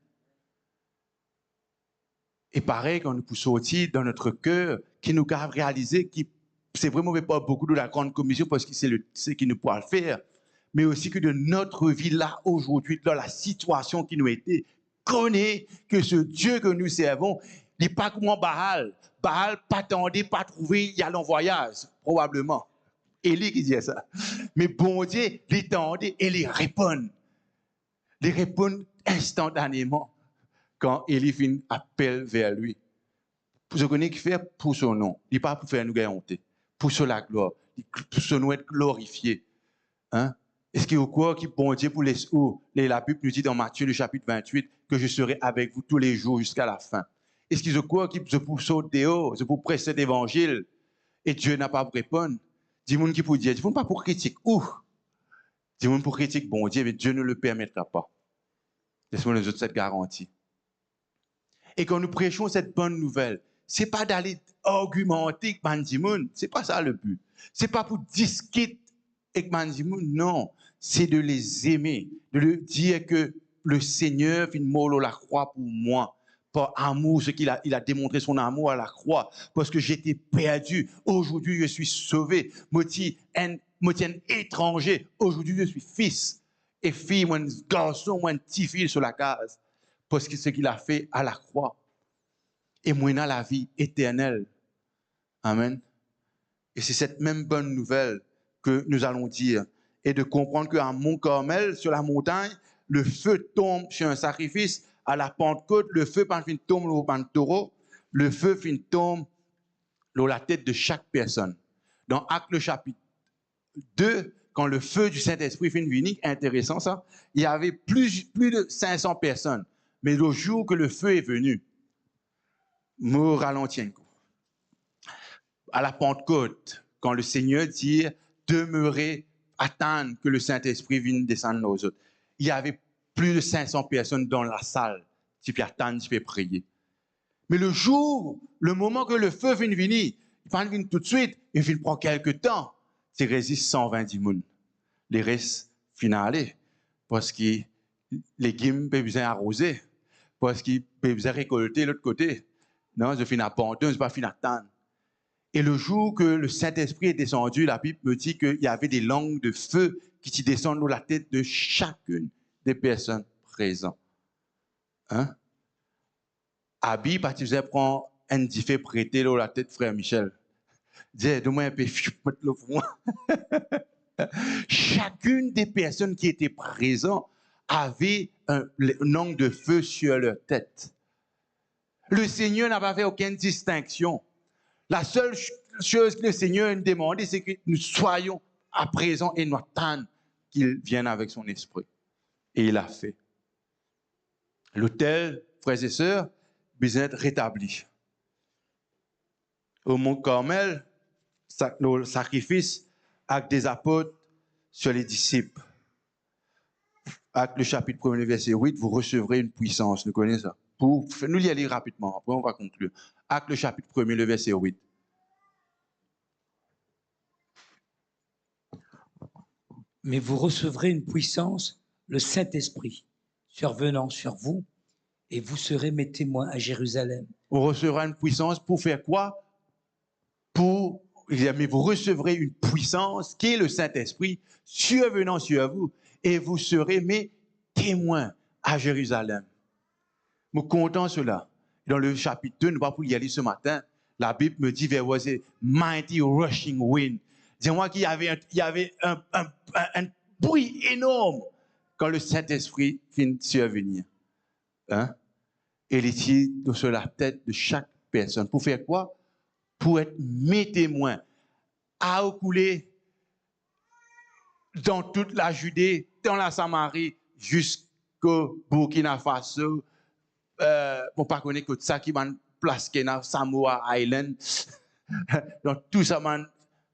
Et pareil, quand nous pouvons sortir dans notre cœur, qui nous a réalisé que c'est vraiment pas beaucoup de la grande commission parce que c'est ce qui nous pourra le faire, mais aussi que de notre vie là, aujourd'hui, dans la situation qui nous a été, connaît que ce Dieu que nous servons, il n'est pas comme Baal. Baal, pas tendé, pas trouvé, il y a en voyage, probablement. Élie qui disait ça. Mais bon Dieu, il tendait et il répond. Il répond instantanément quand Élie fait appel vers lui. Pour ce qu'on est fait pour son nom. Il n'est pas pour faire nous gagner honte. Pour la gloire. Pour son nom être glorifié. Hein? Est-ce qu'il y a quoi qui bon Dieu pour les ou la Bible nous dit dans Matthieu le chapitre 28 que je serai avec vous tous les jours jusqu'à la fin. Est-ce qu'il y a quoi qui pour sauter haut, pour presser l'évangile et Dieu n'a pas répondre? Dis-moi qui pour dire, dis-moi pas pour critique. Dis-moi pour critique bon Dieu, mais Dieu ne le permettra pas. Laisse-moi nous autres cette garantie. Et quand nous prêchons cette bonne nouvelle, c'est pas d'aller argumenter avec Mandimoun, c'est pas ça le but. C'est pas pour discuter avec Mandimoun, non. C'est de les aimer, de leur dire que le Seigneur vient mourir à la croix pour moi. Par amour, il a démontré son amour à la croix, parce que j'étais perdu. Aujourd'hui, je suis sauvé. Moi, tiens étranger. Aujourd'hui, je suis fils et fille, moi, garçon, moi, petit fille sur la case. Parce que ce qu'il a fait à la croix. Et moi, dans la vie éternelle. Amen. Et c'est cette même bonne nouvelle que nous allons dire. Et de comprendre qu'à Mont Carmel, sur la montagne, le feu tombe sur un sacrifice. À la Pentecôte, le feu tombe au Pantoro. Le feu tombe sur la tête de chaque personne. Dans Actes le chapitre 2, quand le feu du Saint-Esprit finit venir, intéressant ça, il y avait plus de 500 personnes. Mais le jour que le feu est venu, me ralentis un coup. À la Pentecôte, quand le Seigneur dit demeurer, attendre que le Saint-Esprit vienne descendre dans nous autres, il y avait plus de 500 personnes dans la salle. Tu peux attendre, tu peux prier. Mais le moment que le feu vient venir, il ne vient pas tout de suite, il vient prendre quelques temps. C'est résiste 120 personnes. Les restes finales, parce que les légumes peuvent besoin arroser, parce qu'ils peuvent besoin récolter de l'autre côté. Non, je finis à abandonner, je ne pas finir attendre. Et le jour que le Saint-Esprit est descendu, la Bible me dit qu'il y avait des langues de feu qui descendent dans la tête de chacune des personnes présentes. Hein? Abi, parce que je prends un diffé prêté dans la tête, frère Michel. Dis, donne-moi un peu, mettre le pour moi. Chacune des personnes qui étaient présentes avait un langue de feu sur leur tête. Le Seigneur n'a pas fait aucune distinction. La seule chose que le Seigneur nous demandait, c'est que nous soyons à présent et nous attendons qu'il vienne avec son esprit. Et il a fait. L'autel, frères et sœurs, besoin d'être rétabli. Au Mont Carmel, le sacrifice avec des apôtres sur les disciples. Acte le chapitre 1, verset 8, vous recevrez une puissance. Nous connaissons ça. Nous y aller rapidement, après on va conclure. Acte le chapitre 1, le verset 8. Mais vous recevrez une puissance, le Saint-Esprit, survenant sur vous, et vous serez mes témoins à Jérusalem. On recevra une puissance pour faire quoi? Mais vous recevrez une puissance qui est le Saint-Esprit survenant sur vous, et vous serez mes témoins à Jérusalem. Nous comptons cela. Dans le chapitre 2, nous ne pouvons pas y aller ce matin. La Bible me dit, there was a mighty rushing wind. Dis-moi qu'il y avait un bruit énorme quand le Saint-Esprit finit survenir. Hein? Et il était sur la tête de chaque personne. Pour faire quoi? Pour être mes témoins, à couler dans toute la Judée, dans la Samarie, jusqu'au Burkina Faso, pour pas connaître que ça qui va placer dans Samoa Island. Donc tout ça,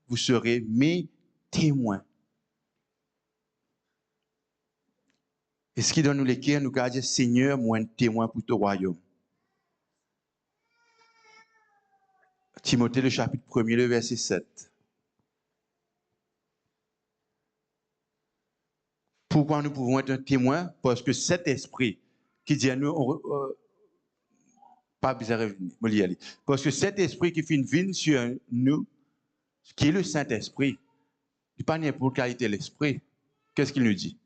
vous serez mes témoins. Et ce qui donne nous l'équerre, nous allons dire, Seigneur, moi un témoin pour ton royaume. Timothée, le chapitre 1, le verset 7. Pourquoi nous pouvons être un témoin? Parce que cet esprit qui dit à nous, pas bizarre revenir, parce que cet esprit qui fait venir sur nous, qui est le Saint-Esprit, il n'est pas n'importe quelle qualité l'esprit. Qu'est-ce qu'il nous dit?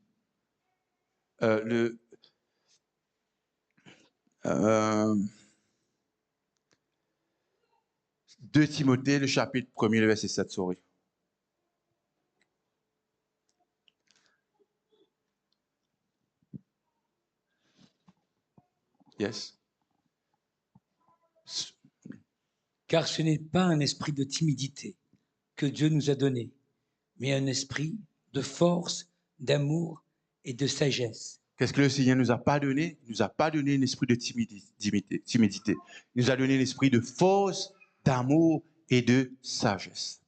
2 Timothée, le chapitre 1, le verset 7, sorry. Yes. Car ce n'est pas un esprit de timidité que Dieu nous a donné, mais un esprit de force, d'amour et de sagesse. Qu'est-ce que le Seigneur ne nous a pas donné? Il ne nous a pas donné un esprit de timidité. Il nous a donné un esprit de force, d'amour et de sagesse.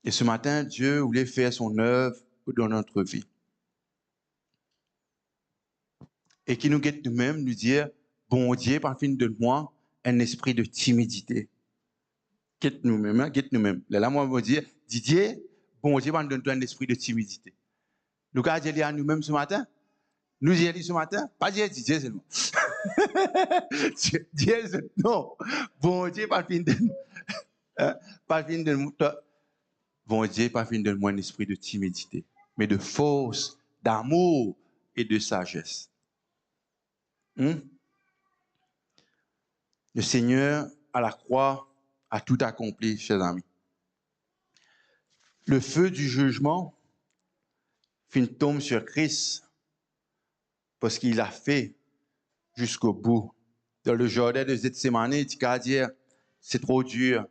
Et ce matin, Dieu voulait faire son œuvre dans notre vie. Et qui nous guette nous-mêmes, nous dire, bon Dieu, par fin de moi, un esprit de timidité. Guette nous-mêmes, hein, guette nous-mêmes. Là, moi, je vais dire, Didier, bon Dieu, donne-toi un esprit de timidité. Nous allons dire à nous-mêmes ce matin. Nous y allons ce matin. Pas dire Didier seulement. Dieu, non. Bon Dieu, par fin de nous. Par fin de nous. Bon Dieu, par fin de moi, un esprit de timidité, mais de force, d'amour et de sagesse. Le Seigneur, à la croix, a tout accompli, chers amis. Le feu du jugement tombe sur Christ parce qu'il a fait jusqu'au bout. Dans le jardin de Gethsémani, il dit, c'est trop dur.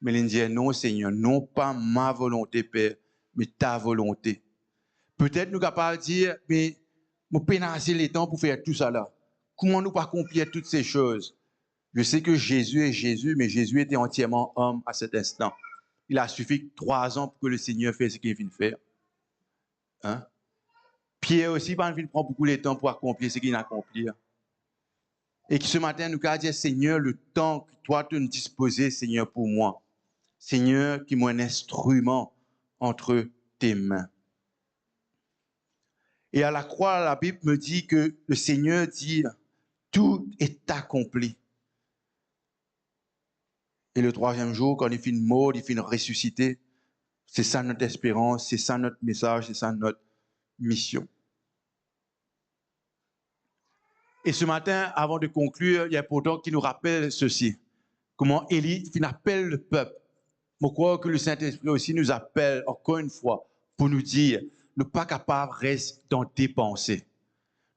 Mais il dit, non, Seigneur, non pas ma volonté, Père, mais ta volonté. Peut-être nous sommes capables de dire, mais nous pénasser les temps pour faire tout ça là. Comment nous pas accomplir toutes ces choses? Je sais que Jésus est Jésus, mais Jésus était entièrement homme à cet instant. Il a suffi 3 ans pour que le Seigneur fasse ce qu'il vient de faire. Hein? Pierre aussi, pas envie de prendre beaucoup de temps pour accomplir ce qu'il a accompli. Et que ce matin, nous avons dit, Seigneur, le temps que toi tu nous disposais, Seigneur, pour moi. Seigneur, qui est un instrument entre tes mains. Et à la croix, la Bible me dit que le Seigneur dit, tout est accompli. Et le 3e jour, quand il finit mort, il finit ressuscité, c'est ça notre espérance, c'est ça notre message, c'est ça notre mission. Et ce matin, avant de conclure, il y a pourtant qui nous rappelle ceci. Comment Élie appelle le peuple. Je crois que le Saint-Esprit aussi nous appelle encore une fois pour nous dire, ne pas capable rester dans tes pensées.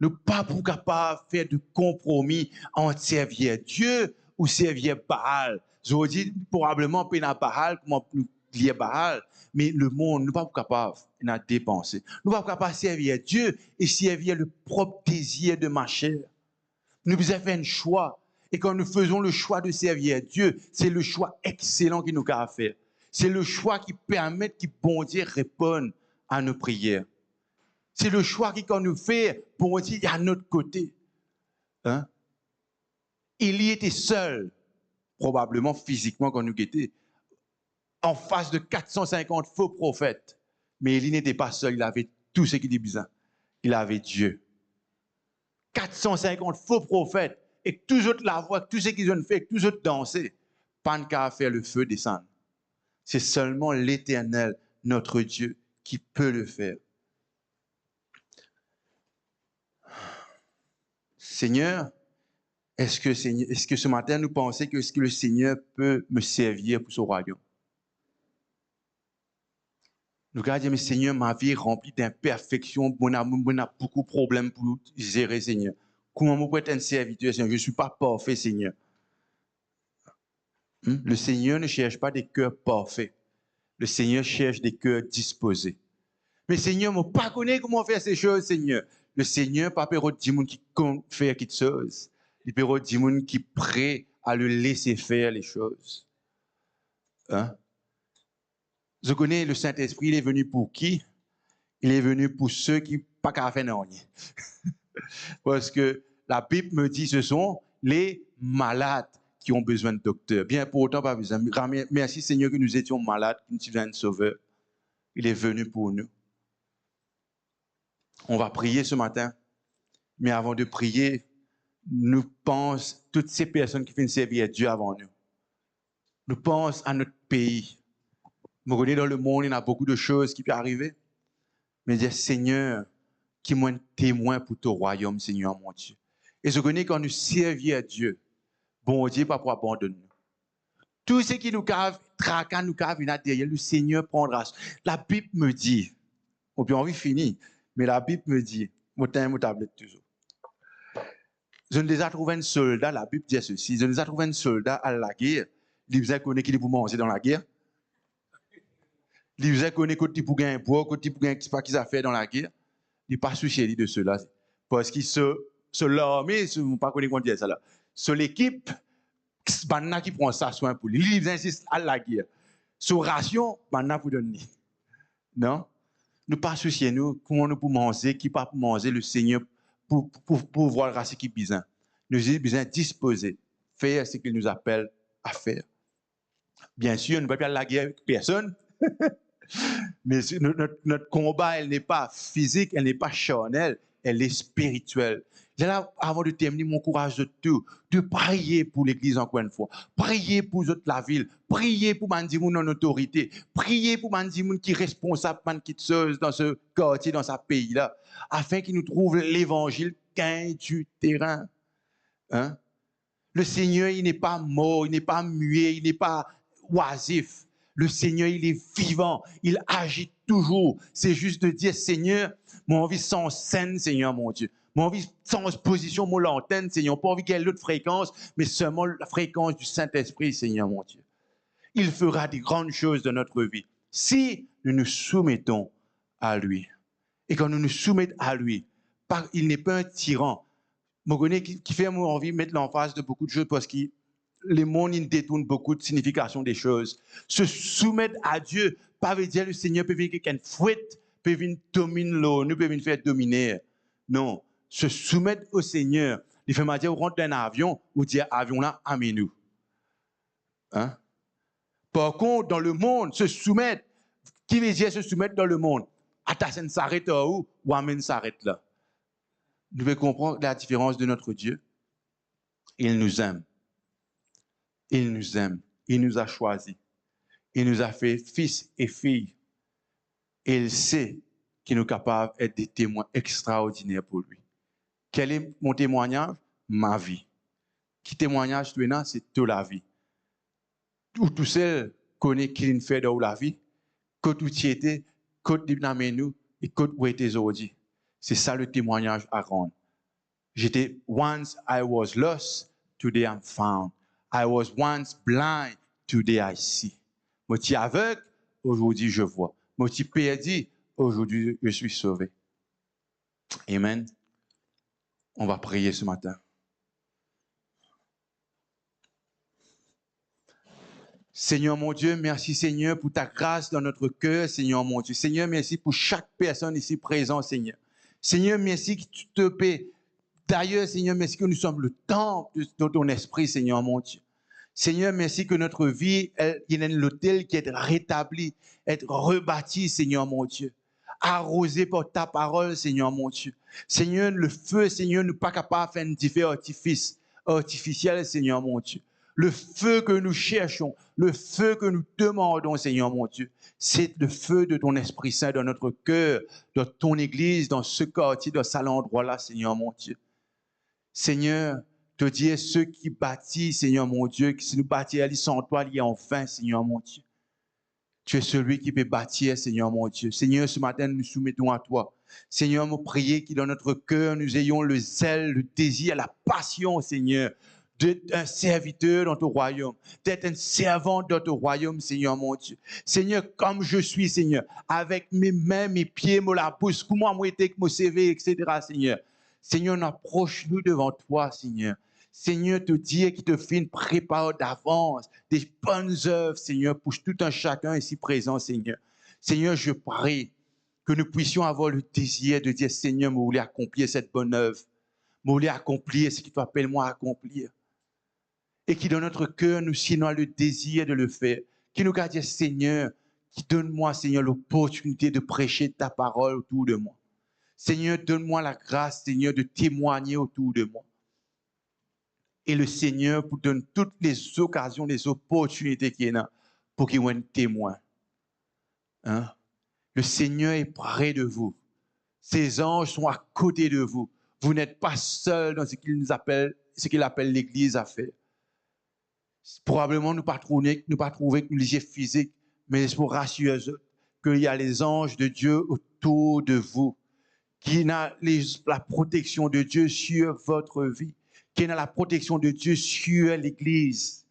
Ne pas capable de faire de compromis entre servir Dieu ou servir Baal. Je vous dis probablement pas Baal, comment nous lier Baal, mais le monde ne pas capable de dépenser. Nous ne pas capable de servir Dieu et servir le propre désir de ma chair. Nous devons faire un choix. Et quand nous faisons le choix de servir Dieu, c'est le choix excellent qu'il nous a fait. C'est le choix qui permet que bon Dieu réponde à nos prières. C'est le choix qui, quand nous fait, bon Dieu est à notre côté. Hein? Il y était seul, probablement physiquement quand nous étions, en face de 450 faux prophètes. Mais il n'était pas seul, il avait tout ce qu'il dit besoin. Il avait Dieu. 450 faux prophètes, et que tous autres la voient, tous ceux qu'ils ont fait, que tous autres danser, pas qu'à faire le feu descendre. C'est seulement l'Éternel, notre Dieu, qui peut le faire. Seigneur, est-ce que ce matin nous pensons que le Seigneur peut me servir pour son royaume? Nous regardons, mais Seigneur, ma vie est remplie d'imperfections, on a beaucoup de problèmes pour gérer, Seigneur. Comment je peux être un serviteur, Seigneur? Je ne suis pas parfait, Seigneur. Le Seigneur ne cherche pas des cœurs parfaits. Le Seigneur cherche des cœurs disposés. Mais Seigneur, je ne pas connais comment faire ces choses, Seigneur. Le Seigneur, pas peut dire qui compte faire quelque chose. Il peut dire qui est prêt à le laisser faire les choses. Hein? Je connais le Saint-Esprit, il est venu pour qui? Il est venu pour ceux qui n'ont pas qu'à faire rien. Parce que la Bible me dit, ce sont les malades qui ont besoin de docteur. Bien pourtant, pas besoin. Merci Seigneur que nous étions malades, que nous étions un sauveur. Il est venu pour nous. On va prier ce matin. Mais avant de prier, nous pensons toutes ces personnes qui viennent servir Dieu avant nous. Nous pensons à notre pays. Vous connaissez dans le monde, il y a beaucoup de choses qui peuvent arriver. Mais dire, Seigneur, qui est un témoin pour ton royaume, Seigneur mon Dieu. Et je connais quand nous servons à Dieu, bon Dieu, pas pour abandonner nous. Tout ce qui nous cave, traquant nous cave, il y a derrière, le Seigneur prendra. La Bible me dit, on peut envie finir, mais la Bible me dit, mon tablette toujours. Je ne les ai trouvé un soldat, la Bible dit ceci, je ne les ai trouvé un soldat à la guerre, il vous a connu qu'il est pour manger dans la guerre. Il vous a connu qu'il est pour gagner un poids, qu'il est pour gagner ce qu'il a fait dans la guerre. Il n'est pas soucié de cela. Parce qu'il se l'armée, je ne sais pas comment dire ça là. Sur l'équipe, maintenant qui prend ça soin pour lui. Il insiste à la guerre. Sur ration, maintenant pour donner. Non? Nous pas soucier nous comment nous pouvons manger, qui pas pour manger le Seigneur pour voir la race qui besoin. Nous avons besoin de disposer, faire ce qu'il nous appelle à faire. Bien sûr, nous ne pouvons pas la guerre avec personne. Mais notre combat, elle n'est pas physique, elle n'est pas charnelle, elle est spirituelle. Là, avant de terminer, mon courage de tout, de prier pour l'Église encore une fois, prier pour la ville, prier pour Mandimoun en autorité, prier pour Mandimoun qui est responsable dans ce quartier, dans ce pays-là, afin qu'il nous trouve l'Évangile gain du terrain. Hein? Le Seigneur, il n'est pas mort, il n'est pas muet, il n'est pas oisif. Le Seigneur, il est vivant, il agit toujours. C'est juste de dire, Seigneur, mon envie sans scène, Seigneur, mon Dieu. Mon envie sans position, mon lanterne, Seigneur. Pas envie qu'il y ait l'autre fréquence, mais seulement la fréquence du Saint-Esprit, Seigneur, mon Dieu. Il fera des grandes choses dans notre vie si nous nous soumettons à lui. Et quand nous nous soumettons à lui, il n'est pas un tyran. Je connais qui fait envie de mettre l'emphase de beaucoup de choses parce que les mondes ils détournent beaucoup de signification des choses. Se soumettre à Dieu, pas veut dire le Seigneur peut venir quelqu'un fouette, peut venir dominer l'eau, nous peut venir faire dominer. Non, se soumettre au Seigneur. Il fait dire, on rentre dans un avion, ou dire avion là, amène-nous. Hein? Par contre, dans le monde, se soumettre, qui veut dire se soumettre dans le monde? Attention s'arrête où ou amène s'arrête là. Nous devons comprendre la différence de notre Dieu. Il nous aime. Il nous aime. Il nous a choisis. Il nous a fait fils et filles. Et il sait qu'il est capable d'être des témoins extraordinaires pour lui. Quel est mon témoignage? Ma vie. Qui témoignage tu es c'est toute la vie. Tout seul connaît qu'il fait dans la vie, que tout y était, que tu es nous et que tu es aujourd'hui. C'est ça le témoignage à rendre. J'étais once I was lost, today I'm found. I was once blind, today I see. Moi, tu es aveugle, aujourd'hui je vois. Moi, tu es perdu, aujourd'hui je suis sauvé. Amen. On va prier ce matin. Seigneur mon Dieu, merci Seigneur pour ta grâce dans notre cœur, Seigneur mon Dieu. Seigneur, merci pour chaque personne ici présente, Seigneur. Seigneur, merci que tu te paies. D'ailleurs, Seigneur, merci que nous sommes le temple de ton esprit, Seigneur mon Dieu. Seigneur, merci que notre vie, il y a l'autel qui est rétabli, être rebâti, Seigneur mon Dieu. Arrosé par ta parole, Seigneur mon Dieu. Seigneur, le feu, Seigneur, nous ne sommes pas capables de faire un différent artificiel, Seigneur mon Dieu. Le feu que nous cherchons, le feu que nous demandons, Seigneur mon Dieu, c'est le feu de ton Esprit Saint dans notre cœur, dans ton Église, dans ce quartier, dans cet endroit-là, Seigneur mon Dieu. Seigneur, te dire ceux qui bâtissent, Seigneur mon Dieu, que si nous bâtir sans toi, il y a enfin, Seigneur mon Dieu. Tu es celui qui peut bâtir, Seigneur mon Dieu. Seigneur, ce matin, nous nous soumettons à toi. Seigneur, nous prions que dans notre cœur, nous ayons le zèle, le désir, la passion, Seigneur, d'être un serviteur dans ton royaume, d'être un servant dans ton royaume, Seigneur mon Dieu. Seigneur, comme je suis, Seigneur, avec mes mains, mes pieds, la bouche, comment moi était que mon CV, etc., Seigneur. Seigneur, approche-nous devant toi, Seigneur. Seigneur, te dire qu'il te fait une prépare d'avance, des bonnes œuvres, Seigneur, pour tout un chacun ici présent, Seigneur. Seigneur, je prie que nous puissions avoir le désir de dire, Seigneur, je voulais accomplir cette bonne œuvre. Je voulais accomplir ce que tu appelles moi à accomplir. Et qui dans notre cœur, nous sinon le désir de le faire. Qui nous garde, Seigneur, qui donne-moi, Seigneur, l'opportunité de prêcher ta parole autour de moi. Seigneur, donne-moi la grâce, Seigneur, de témoigner autour de moi. Et le Seigneur vous donne toutes les occasions, les opportunités qu'il y a pour qu'il y ait un témoin. Hein? Le Seigneur est près de vous. Ses anges sont à côté de vous. Vous n'êtes pas seul dans ce qu'il appelle l'Église à faire. Probablement, nous ne pas trouver que nous lisions physique, mais c'est pour rassurer qu'il y a les anges de Dieu autour de vous, qui a la protection de Dieu sur votre vie, qui a la protection de Dieu sur l'Église.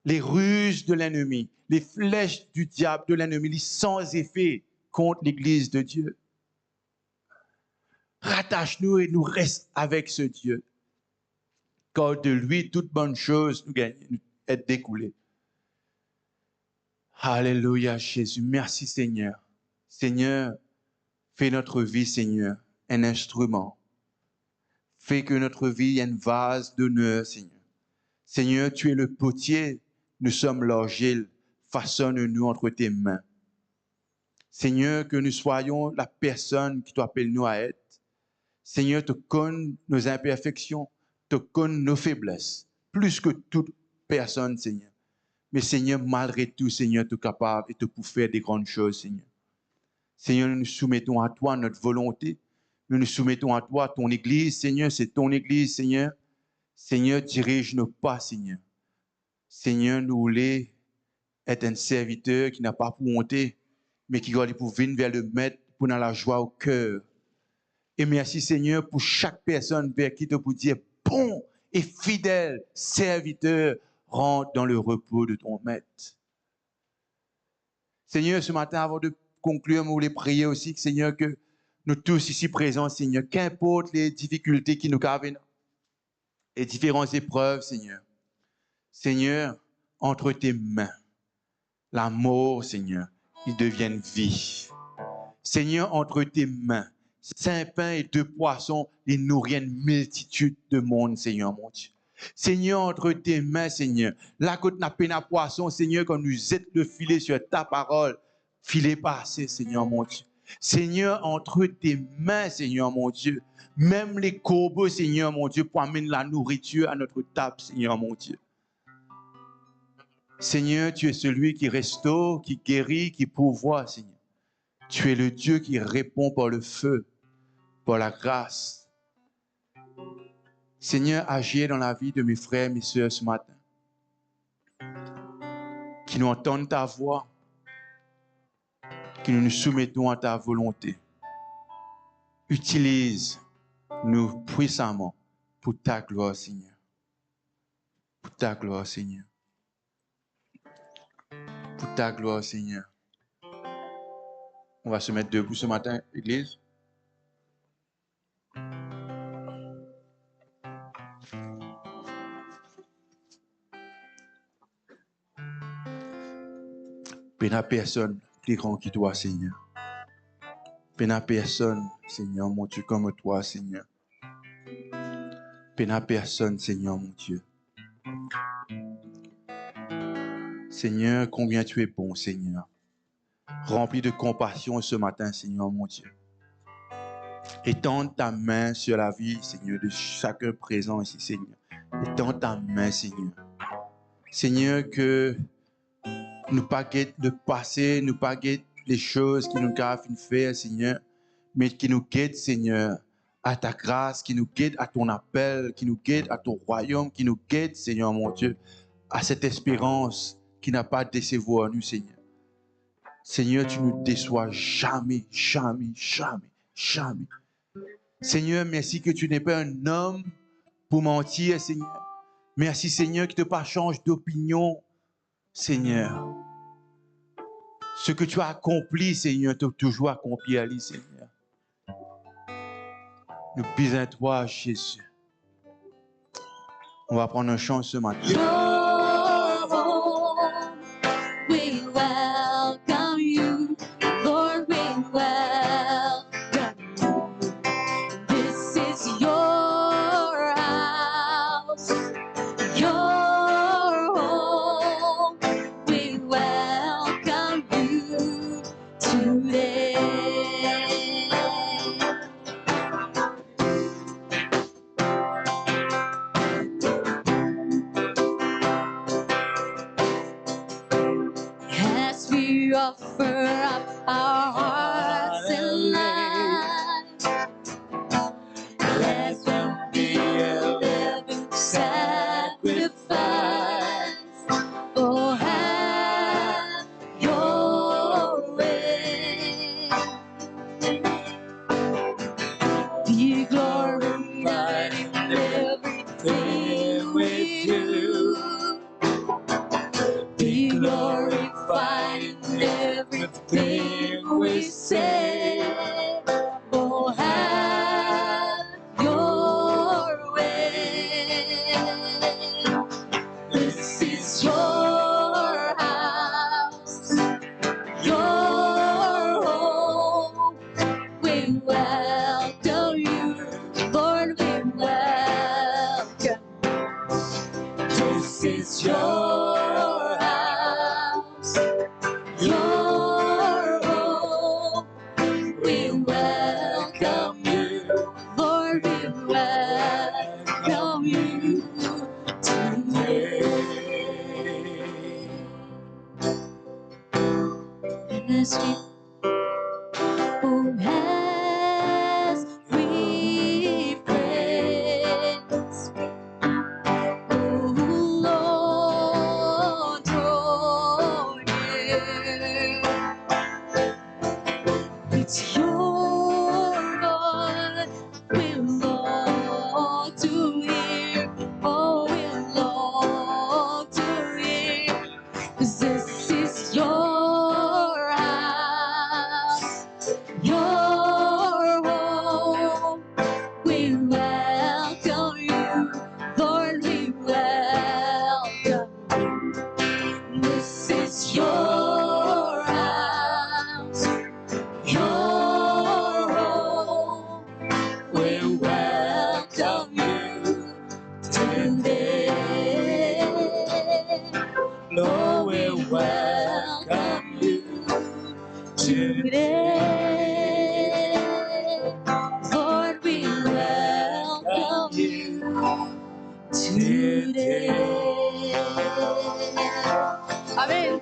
Les ruses de l'ennemi, les flèches du diable, de l'ennemi, les sans effet contre l'Église de Dieu. Rattache-nous et nous reste avec ce Dieu. Car de lui, toute bonne chose nous est découlée. Alléluia, Jésus. Merci, Seigneur. Seigneur, fais notre vie, Seigneur, un instrument. Fais que notre vie ait un vase d'honneur, Seigneur. Seigneur, tu es le potier, nous sommes l'argile. Façonne-nous entre tes mains. Seigneur, que nous soyons la personne qui t'appelle nous à être. Seigneur, te connais nos imperfections, te connais nos faiblesses, plus que toute personne, Seigneur. Mais Seigneur, malgré tout, Seigneur, tu es capable et tu peux faire des grandes choses, Seigneur. Seigneur, nous nous soumettons à toi, notre volonté. Nous nous soumettons à toi, ton Église, Seigneur, c'est ton Église, Seigneur. Seigneur, dirige nos pas, Seigneur. Seigneur, nous voulons être un serviteur qui n'a pas pour honter, mais qui doit pour venir vers le Maître pour dans la joie au cœur. Et merci, Seigneur, pour chaque personne vers qui te peut dire bon et fidèle serviteur, rentre dans le repos de ton maître. Seigneur, ce matin, avant de conclure, je voulais prier aussi, Seigneur, que nous tous ici présents, Seigneur, qu'importe les difficultés qui nous carvent, les différentes épreuves, Seigneur. Seigneur, entre tes mains, la mort, Seigneur, il devienne vie. Seigneur, entre tes mains, 5 pains et 2 poissons, ils nourrissent une multitude de monde, Seigneur, mon Dieu. Seigneur, entre tes mains, Seigneur, là que tu n'as pas de poisson, Seigneur, quand nous êtes le filet sur ta parole, filet passé, Seigneur, mon Dieu. Seigneur, entre tes mains, Seigneur, mon Dieu, même les corbeaux, Seigneur, mon Dieu, pour amener la nourriture à notre table, Seigneur, mon Dieu. Seigneur, tu es celui qui restaure, qui guérit, qui pourvoit, Seigneur. Tu es le Dieu qui répond par le feu, par la grâce. Seigneur, agis dans la vie de mes frères et mes sœurs ce matin. Qui nous entendent ta voix, que nous nous soumettons à ta volonté. Utilise-nous puissamment pour ta gloire, Seigneur. Pour ta gloire, Seigneur. Pour ta gloire, Seigneur. On va se mettre debout ce matin, Église. Il n'y a personne plus grand que toi, Seigneur. Il n'y a personne, Seigneur, mon Dieu, comme toi, Seigneur. Il n'y a personne, Seigneur, mon Dieu. Seigneur, combien tu es bon, Seigneur. Rempli de compassion ce matin, Seigneur, mon Dieu. Étends ta main sur la vie, Seigneur, de chacun présent ici, Seigneur. Étends ta main, Seigneur. Seigneur, que nous pas guette le passé, nous pas guette les choses qui nous ont faire, Seigneur, mais qui nous guette, Seigneur, à ta grâce, qui nous guette à ton appel, qui nous guette à ton royaume, qui nous guette, Seigneur, mon Dieu, à cette espérance qui n'a pas décevoir nous, Seigneur. Seigneur, tu ne nous déçois jamais, jamais, jamais, jamais. Seigneur, merci que tu n'es pas un homme pour mentir, Seigneur. Merci, Seigneur, que tu ne pas changes d'opinion, Seigneur. Ce que tu as accompli, Seigneur, tu as toujours accompli, Ali, Seigneur. Nous bisons toi, Jésus. On va prendre un chant ce matin. Lord, we welcome you. Lord, we welcome you. This is your house, your home. We welcome you today. we welcome you today. Lord, we welcome you today. Lord, we welcome you today. Amen.